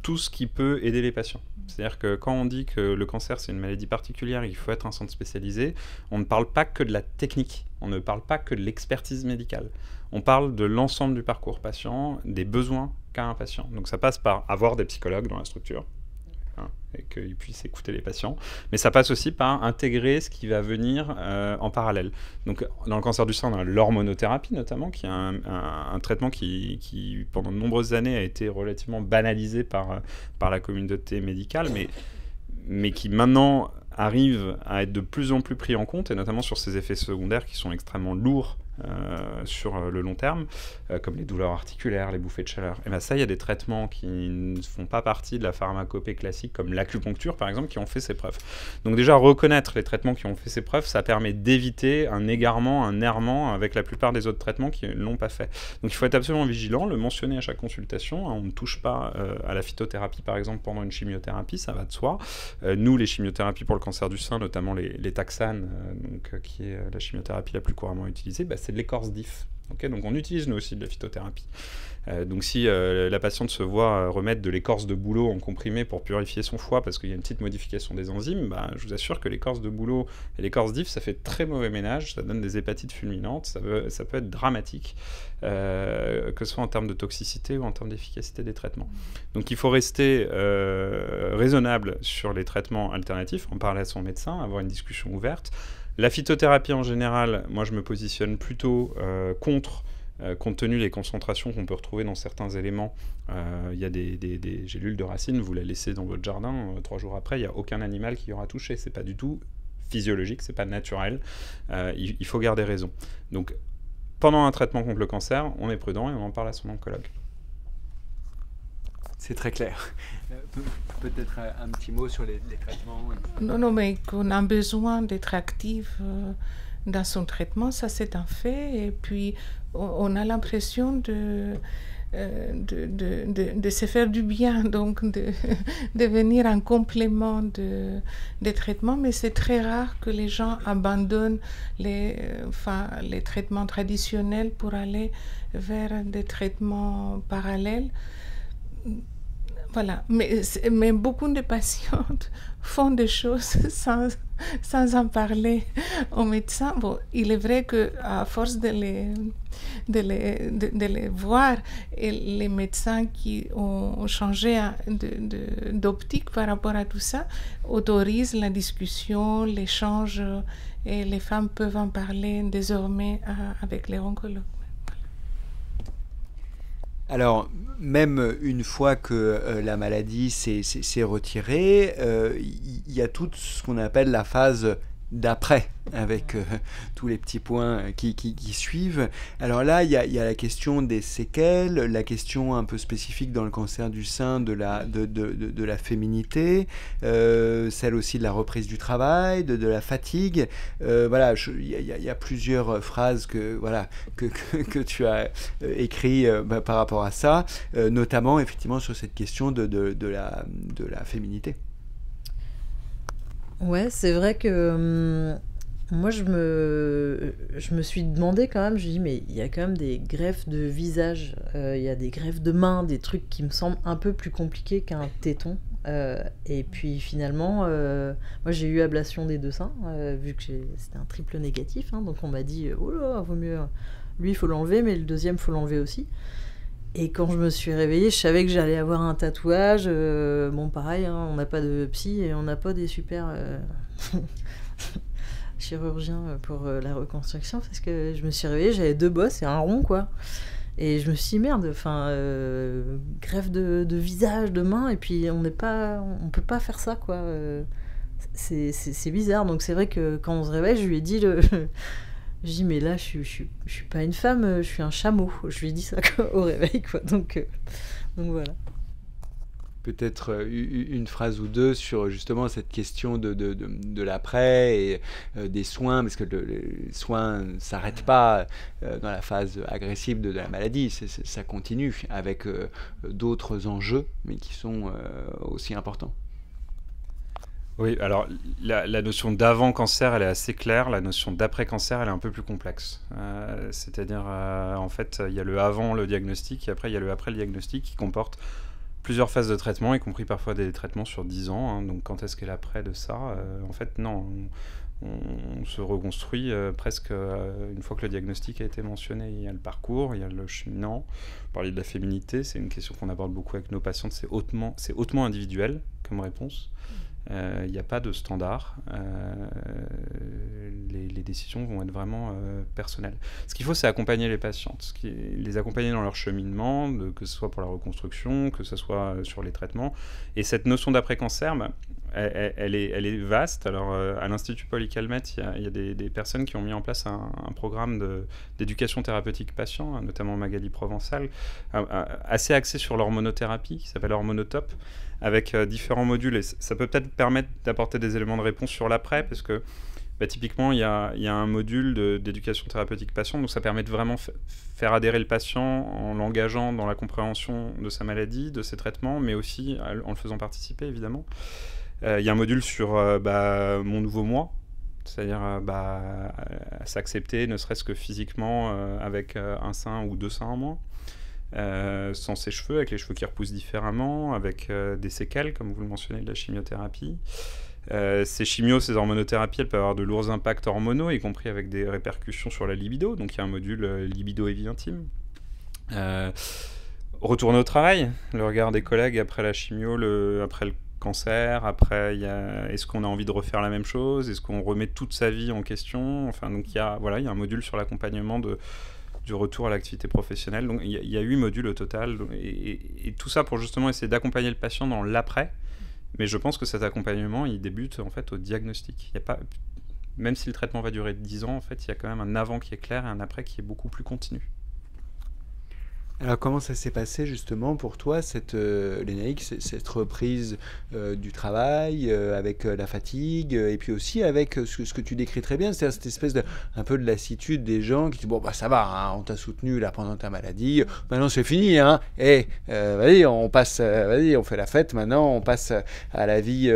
tout ce qui peut aider les patients. C'est-à-dire que quand on dit que le cancer c'est une maladie particulière et qu'il faut être un centre spécialisé, on ne parle pas que de la technique, on ne parle pas que de l'expertise médicale. On parle de l'ensemble du parcours patient, des besoins qu'a un patient. Donc ça passe par avoir des psychologues dans la structure, hein, et qu'ils puissent écouter les patients, mais ça passe aussi par intégrer ce qui va venir en parallèle. Donc dans le cancer du sein, on a l'hormonothérapie notamment, qui est un traitement qui pendant de nombreuses années a été relativement banalisé par la communauté médicale, mais qui maintenant arrive à être de plus en plus pris en compte, et notamment sur ses effets secondaires qui sont extrêmement lourds sur le long terme, comme les douleurs articulaires, les bouffées de chaleur. Et bien ça, il y a des traitements qui ne font pas partie de la pharmacopée classique, comme l'acupuncture par exemple, qui ont fait ses preuves. Donc déjà, reconnaître les traitements qui ont fait ses preuves, ça permet d'éviter un égarement, un errement avec la plupart des autres traitements qui ne l'ont pas fait. Donc il faut être absolument vigilant, le mentionner à chaque consultation, hein. On ne touche pas à la phytothérapie par exemple pendant une chimiothérapie, ça va de soi. Nous, les chimiothérapies pour le cancer du sein, notamment les taxanes, qui est la chimiothérapie la plus couramment utilisée, c'est de l'écorce d'if. Okay, donc on utilise nous aussi de la phytothérapie. Donc si la patiente se voit remettre de l'écorce de bouleau en comprimé pour purifier son foie parce qu'il y a une petite modification des enzymes, bah, je vous assure que l'écorce de bouleau et l'écorce d'if, ça fait très mauvais ménage, ça donne des hépatites fulminantes, ça peut être dramatique, que ce soit en termes de toxicité ou en termes d'efficacité des traitements. Donc il faut rester raisonnable sur les traitements alternatifs, en parler à son médecin, avoir une discussion ouverte. La phytothérapie en général, moi je me positionne plutôt contre, compte tenu des concentrations qu'on peut retrouver dans certains éléments. Il y a des gélules de racines, vous la laissez dans votre jardin, 3 jours après, il n'y a aucun animal qui y aura touché. C'est pas du tout physiologique, c'est pas naturel. Il faut garder raison. Donc, pendant un traitement contre le cancer, on est prudent et on en parle à son oncologue. C'est très clair. Peut-être un petit mot sur les traitements. Non, mais qu'on a besoin d'être actif dans son traitement, ça c'est un fait. Et puis, on a l'impression de se faire du bien, donc de venir en complément des traitements. Mais c'est très rare que les gens abandonnent les traitements traditionnels pour aller vers des traitements parallèles. Voilà, mais beaucoup de patientes font des choses sans en parler au médecin. Bon, il est vrai qu'à force de les voir, et les médecins qui ont changé d'optique par rapport à tout ça autorisent la discussion, l'échange, et les femmes peuvent en parler désormais avec les oncologues. Alors, même une fois que la maladie s'est retirée, il y a tout ce qu'on appelle la phase d'après, avec tous les petits points qui suivent. Alors là, il y a la question des séquelles, la question un peu spécifique dans le cancer du sein de la féminité, celle aussi de la reprise du travail, de la fatigue. Voilà, il y a plusieurs phrases que tu as écrites par rapport à ça, notamment effectivement sur cette question de la féminité. Ouais, c'est vrai que moi je me suis demandé quand même, je me dis mais il y a quand même des greffes de visage, il y a des greffes de mains, des trucs qui me semblent un peu plus compliqués qu'un téton. Et puis finalement, moi j'ai eu ablation des 2 seins, vu que c'était un triple négatif, hein, donc on m'a dit oh là, vaut mieux, lui il faut l'enlever, mais le deuxième faut l'enlever aussi. Et quand je me suis réveillée, je savais que j'allais avoir un tatouage. Bon, pareil, hein, on n'a pas de psy et on n'a pas des super chirurgiens pour la reconstruction. Parce que je me suis réveillée, j'avais 2 bosses et un rond, quoi. Et je me suis dit, merde, greffe de visage, de main, et puis on peut pas faire ça, quoi. C'est bizarre. Donc c'est vrai que quand on se réveille, je lui ai dit je dis mais là je suis pas une femme, je suis un chameau. Je lui ai dit ça au réveil, quoi. Donc voilà. Peut-être une phrase ou deux sur justement cette question de l'après et des soins, parce que les soins ne s'arrêtent pas dans la phase agressive de la maladie, ça continue avec d'autres enjeux, mais qui sont aussi importants. Oui, alors la notion d'avant-cancer, elle est assez claire. La notion d'après-cancer, elle est un peu plus complexe. C'est-à-dire, en fait, il y a le avant le diagnostic, et après, il y a le après le diagnostic qui comporte plusieurs phases de traitement, y compris parfois des traitements sur 10 ans. Hein. Donc, quand est-ce qu'est l'après de ça En fait, non. On se reconstruit presque une fois que le diagnostic a été mentionné. Il y a le parcours, il y a le cheminant. Parler de la féminité, c'est une question qu'on aborde beaucoup avec nos patientes. C'est hautement individuel comme réponse. Il n'y a pas de standard. Les décisions vont être vraiment personnelles. Ce qu'il faut, c'est accompagner les patientes, les accompagner dans leur cheminement, que ce soit pour la reconstruction, que ce soit sur les traitements. Et cette notion d'après-cancer, elle est vaste. Alors, à l'Institut Paul Calmette, il y a des personnes qui ont mis en place un programme d'éducation thérapeutique patient, notamment Magali Provençal, assez axé sur l'hormonothérapie, qui s'appelle Hormonotop, avec différents modules. Et ça peut peut-être permettre d'apporter des éléments de réponse sur l'après, parce que typiquement, il y a un module d'éducation thérapeutique patient, donc ça permet de vraiment faire adhérer le patient en l'engageant dans la compréhension de sa maladie, de ses traitements, mais aussi en le faisant participer, évidemment. Il y a un module sur mon nouveau moi, C'est-à-dire s'accepter, ne serait-ce que physiquement, avec un sein ou 2 seins en moins. Sans ses cheveux, avec les cheveux qui repoussent différemment, avec des séquelles, comme vous le mentionnez, de la chimiothérapie. Ces chimios, ces hormonothérapies, elles peuvent avoir de lourds impacts hormonaux, y compris avec des répercussions sur la libido. Donc il y a un module libido et vie intime. Retourner au travail, le regard des collègues après la chimio, après le cancer, après est-ce qu'on a envie de refaire la même chose, est-ce qu'on remet toute sa vie en question, enfin, donc il y a un module sur l'accompagnement du retour à l'activité professionnelle. Donc il y a 8 modules au total, et tout ça pour justement essayer d'accompagner le patient dans l'après. Mais je pense que cet accompagnement, il débute en fait au diagnostic. Il y a pas, même si le traitement va durer 10 ans, en fait, il y a quand même un avant qui est clair et un après qui est beaucoup plus continu. Alors comment ça s'est passé justement pour toi, Lénaïque, cette reprise du travail, avec la fatigue, et puis aussi avec ce que tu décris très bien, c'est-à-dire cette espèce un peu de lassitude des gens qui disent bon bah ça va, hein, on t'a soutenu là pendant ta maladie, maintenant c'est fini, hein, vas-y on passe, vas-y on fait la fête, maintenant on passe à la vie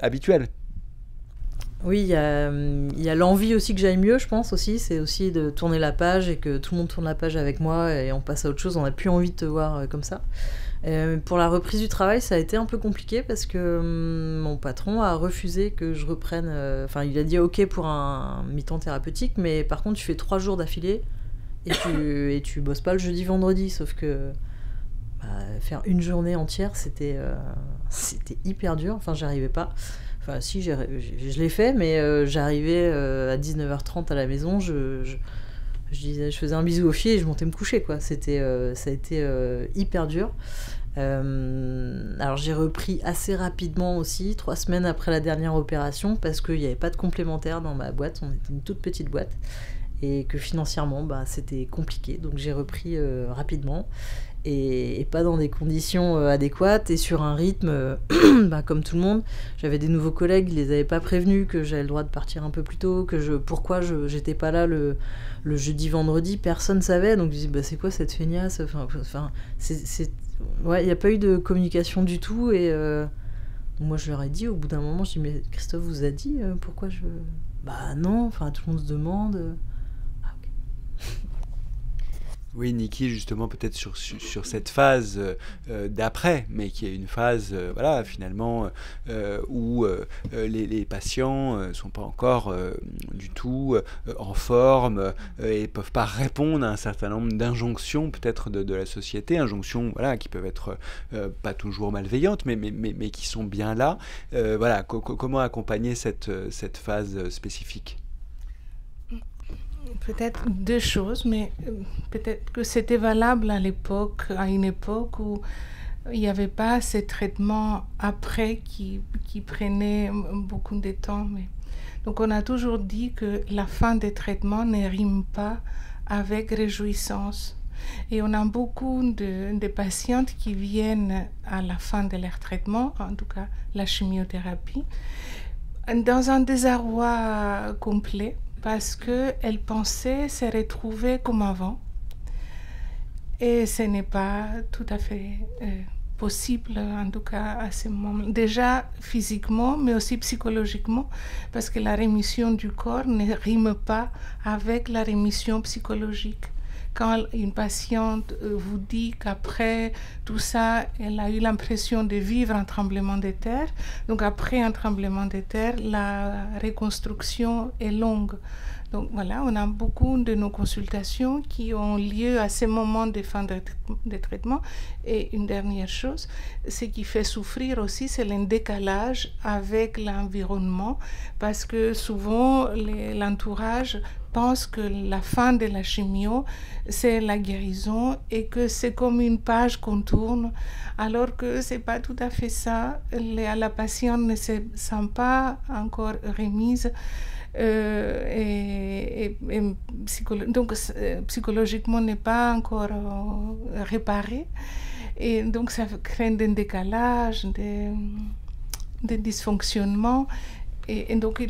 habituelle. Oui, il y a l'envie aussi que j'aille mieux, je pense aussi. C'est aussi de tourner la page et que tout le monde tourne la page avec moi et on passe à autre chose. On n'a plus envie de te voir comme ça. Pour la reprise du travail, ça a été un peu compliqué parce que mon patron a refusé que je reprenne... il a dit OK pour un mi-temps thérapeutique, mais par contre, tu fais 3 jours d'affilée et tu bosses pas le jeudi-vendredi. Sauf que faire une journée entière, c'était hyper dur. Enfin, j'arrivais pas. Enfin, si, je l'ai fait, mais j'arrivais à 19h30 à la maison, je faisais un bisou aux filles et je montais me coucher, quoi. Ça a été hyper dur. Alors, j'ai repris assez rapidement aussi, 3 semaines après la dernière opération, parce qu'il n'y avait pas de complémentaire dans ma boîte, on était une toute petite boîte, et que financièrement, c'était compliqué. Donc, j'ai repris rapidement. Et pas dans des conditions adéquates et sur un rythme comme tout le monde. J'avais des nouveaux collègues, ils les avaient pas prévenus que j'avais le droit de partir un peu plus tôt, pourquoi j'étais pas là le jeudi vendredi, personne savait, donc je disais c'est quoi cette feignasse, il n'y a pas eu de communication du tout, et moi je leur ai dit au bout d'un moment, je dis mais Christophe vous a dit pourquoi je... non, tout le monde se demande. Oui, Niki, justement, peut-être sur cette phase d'après, mais qui est une phase, finalement, où les patients ne sont pas encore du tout en forme et ne peuvent pas répondre à un certain nombre d'injonctions, peut-être, de la société, injonctions qui peuvent être pas toujours malveillantes, mais qui sont bien là. Comment accompagner cette phase spécifique ? Peut-être 2 choses, mais peut-être que c'était valable à une époque où il n'y avait pas ces traitements après qui prenaient beaucoup de temps. Donc on a toujours dit que la fin des traitements ne rime pas avec réjouissance. Et on a beaucoup de patientes qui viennent à la fin de leur traitement, en tout cas la chimiothérapie, dans un désarroi complet, parce qu'elles pensaient se retrouver comme avant. Et ce n'est pas tout à fait possible, en tout cas à ce moment. Déjà physiquement, mais aussi psychologiquement, parce que la rémission du corps ne rime pas avec la rémission psychologique. Quand une patiente vous dit qu'après tout ça, elle a eu l'impression de vivre un tremblement de terre, donc après un tremblement de terre, la reconstruction est longue. Donc voilà, on a beaucoup de nos consultations qui ont lieu à ces moments de fin de traitement. Et une dernière chose, ce qui fait souffrir aussi, c'est le décalage avec l'environnement, parce que souvent l'entourage pense que la fin de la chimio, c'est la guérison et que c'est comme une page qu'on tourne, alors que c'est pas tout à fait ça. La patiente ne se sent pas encore remise. Donc psychologiquement n'est pas encore réparé, et donc ça crée des décalages, des dysfonctionnements, et donc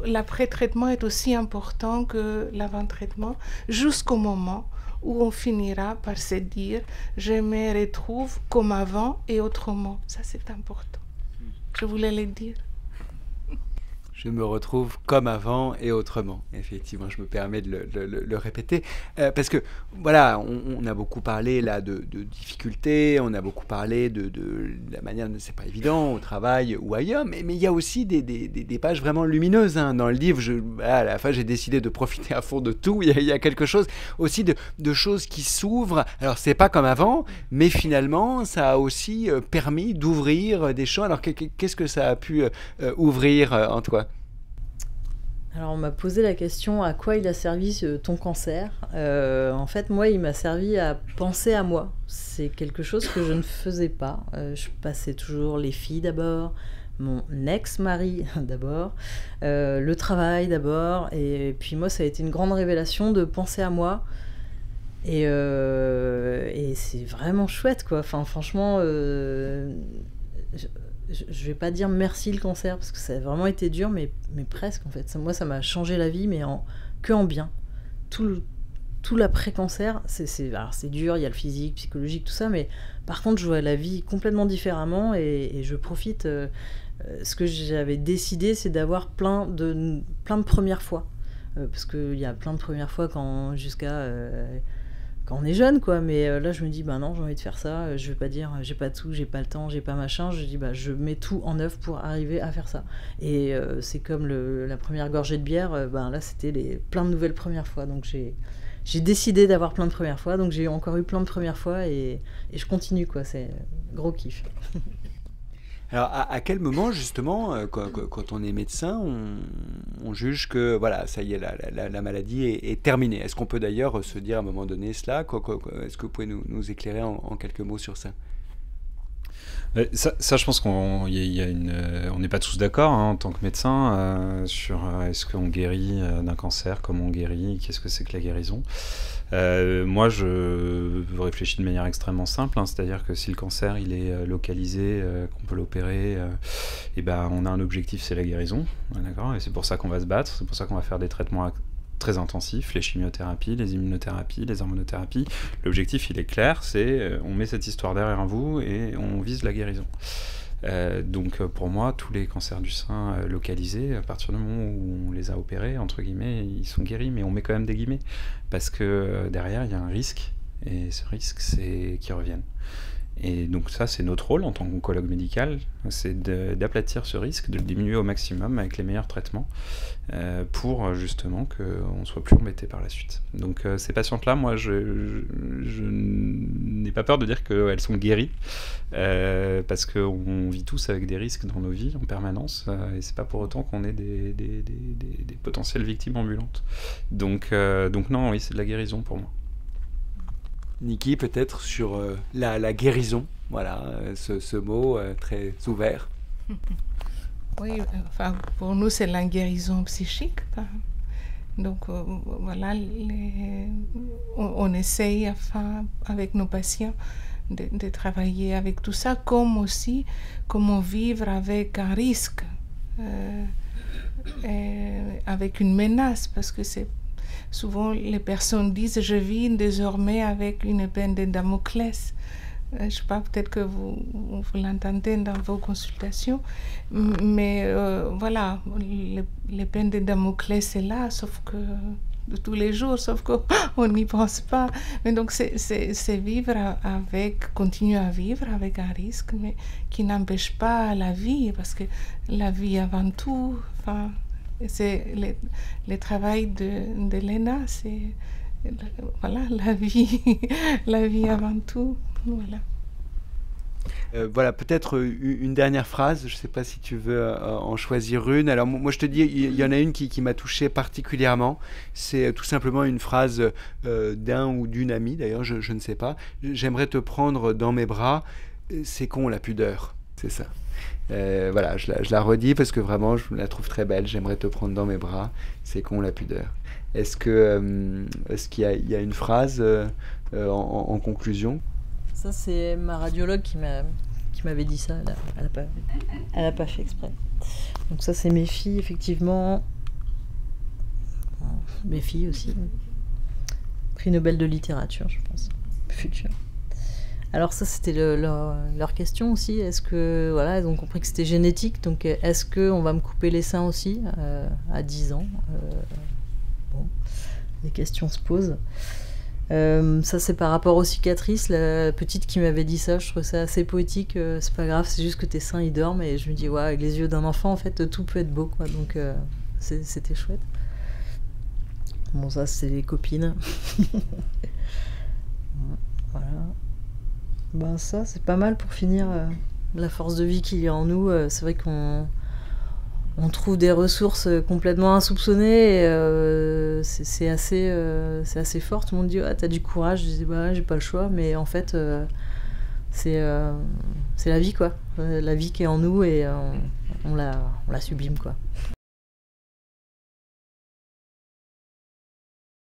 l'après-traitement est aussi important que l'avant-traitement, jusqu'au moment où on finira par se dire je me retrouve comme avant et autrement. Ça c'est important, je voulais le dire. Je me retrouve comme avant et autrement. Effectivement, je me permets de le répéter. Parce que, voilà, on a beaucoup parlé là de difficultés, on a beaucoup parlé de la manière, c'est pas évident, au travail ou ailleurs, mais il y a aussi des pages vraiment lumineuses hein. Dans le livre, à la fin, j'ai décidé de profiter à fond de tout. Il y a quelque chose aussi de choses qui s'ouvrent. Alors, c'est pas comme avant, mais finalement, ça a aussi permis d'ouvrir des champs. Alors, qu'est-ce que ça a pu ouvrir en toi? Alors, on m'a posé la question à quoi il a servi ton cancer. En fait, moi, il m'a servi à penser à moi. C'est quelque chose que je ne faisais pas. Je passais toujours les filles d'abord, mon ex-mari d'abord, le travail d'abord. Et puis moi, ça a été une grande révélation de penser à moi. Et c'est vraiment chouette, quoi. Enfin, franchement, je vais pas dire merci le cancer parce que ça a vraiment été dur, mais presque en fait. Moi, ça m'a changé la vie, mais que en bien. Tout l'après-cancer, alors c'est dur, il y a le physique, psychologique, tout ça, mais par contre, je vois la vie complètement différemment et je profite. Ce que j'avais décidé, c'est d'avoir plein de premières fois. Parce qu'il y a plein de premières fois quand on est jeune, quoi. Mais là, je me dis, bah non, j'ai envie de faire ça. Je vais pas dire, j'ai pas tout, j'ai pas le temps, j'ai pas machin. Je dis, bah je mets tout en œuvre pour arriver à faire ça. Et c'est comme la première gorgée de bière. Là, c'était plein de nouvelles premières fois. Donc j'ai décidé d'avoir plein de premières fois. Donc j'ai encore eu plein de premières fois et je continue, quoi. C'est gros kiff. Alors, à quel moment, justement, quand on est médecin, on juge que, voilà, ça y est, la maladie est terminée? Est-ce qu'on peut d'ailleurs se dire à un moment donné cela? Est-ce que vous pouvez nous éclairer en quelques mots sur ça? Ça, je pense qu'on on n'est pas tous d'accord hein, en tant que médecin sur est-ce qu'on guérit d'un cancer, comment on guérit, qu'est-ce que c'est que la guérison. Moi, je réfléchis de manière extrêmement simple, hein, c'est-à-dire que si le cancer il est localisé, qu'on peut l'opérer, et ben on a un objectif, c'est la guérison, d'accord, et c'est pour ça qu'on va se battre, c'est pour ça qu'on va faire des traitements très intensifs, les chimiothérapies, les immunothérapies, les hormonothérapies. L'objectif, il est clair, c'est on met cette histoire derrière vous et on vise la guérison. Donc pour moi, tous les cancers du sein localisés, à partir du moment où on les a opérés, entre guillemets, ils sont guéris, mais on met quand même des guillemets, parce que derrière, il y a un risque, et ce risque, c'est qu'ils reviennent. Et donc ça, c'est notre rôle en tant qu'oncologue médical, c'est d'aplatir ce risque, de le diminuer au maximum avec les meilleurs traitements pour justement qu'on ne soit plus embêté par la suite. Donc ces patientes-là, moi, je n'ai pas peur de dire qu'elles sont guéries parce qu'on vit tous avec des risques dans nos vies en permanence et c'est pas pour autant qu'on est des potentielles victimes ambulantes. Donc non, oui, c'est de la guérison pour moi. Niki, peut-être sur la guérison, voilà, ce mot très ouvert. Oui, enfin, pour nous, c'est la guérison psychique. Donc, voilà, on essaye, enfin, avec nos patients, de travailler avec tout ça, comme aussi comment vivre avec un risque, avec une menace, parce que c'est souvent, les personnes disent « je vis désormais avec une épée de Damoclès ». Je ne sais pas, peut-être que vous l'entendez dans vos consultations, mais voilà, l'épée de Damoclès est là, sauf que de tous les jours, sauf qu'on n'y pense pas. Mais donc, c'est vivre avec, continuer à vivre avec un risque, mais qui n'empêche pas la vie, parce que la vie avant tout, enfin, c'est le travail de Léna, c'est voilà, la vie avant tout. Voilà. Voilà, peut-être une dernière phrase, je ne sais pas si tu veux en choisir une. Alors moi je te dis, il y en a une qui m'a touché particulièrement, c'est tout simplement une phrase d'un ou d'une amie, d'ailleurs je ne sais pas. J'aimerais te prendre dans mes bras, c'est con la pudeur, c'est ça. Voilà, je la redis parce que vraiment je la trouve très belle. J'aimerais te prendre dans mes bras, c'est con la pudeur. Est-ce qu'il y a une phrase en conclusion? Ça, c'est ma radiologue qui m'avait dit ça. Elle a pas fait exprès. Donc ça, c'est mes filles, effectivement. Mes filles aussi. Prix Nobel de littérature, je pense. Futur. Alors ça, c'était leur question aussi. Est-ce que, voilà, ils ont compris que c'était génétique, donc est-ce qu'on va me couper les seins aussi à 10 ans Bon, les questions se posent. Ça, c'est par rapport aux cicatrices. La petite qui m'avait dit ça, je trouvais ça assez poétique. C'est pas grave, c'est juste que tes seins, ils dorment. Et je me dis, ouais, avec les yeux d'un enfant, en fait, tout peut être beau, quoi. Donc, c'était chouette. Bon, ça, c'est les copines. Voilà. Ben ça, c'est pas mal pour finir la force de vie qu'il y a en nous. C'est vrai qu'on trouve des ressources complètement insoupçonnées et c'est assez fort. Tout le monde dit ah, t'as du courage. Je dis bah j'ai pas le choix, mais en fait c'est la vie quoi. La vie qui est en nous et on la sublime quoi.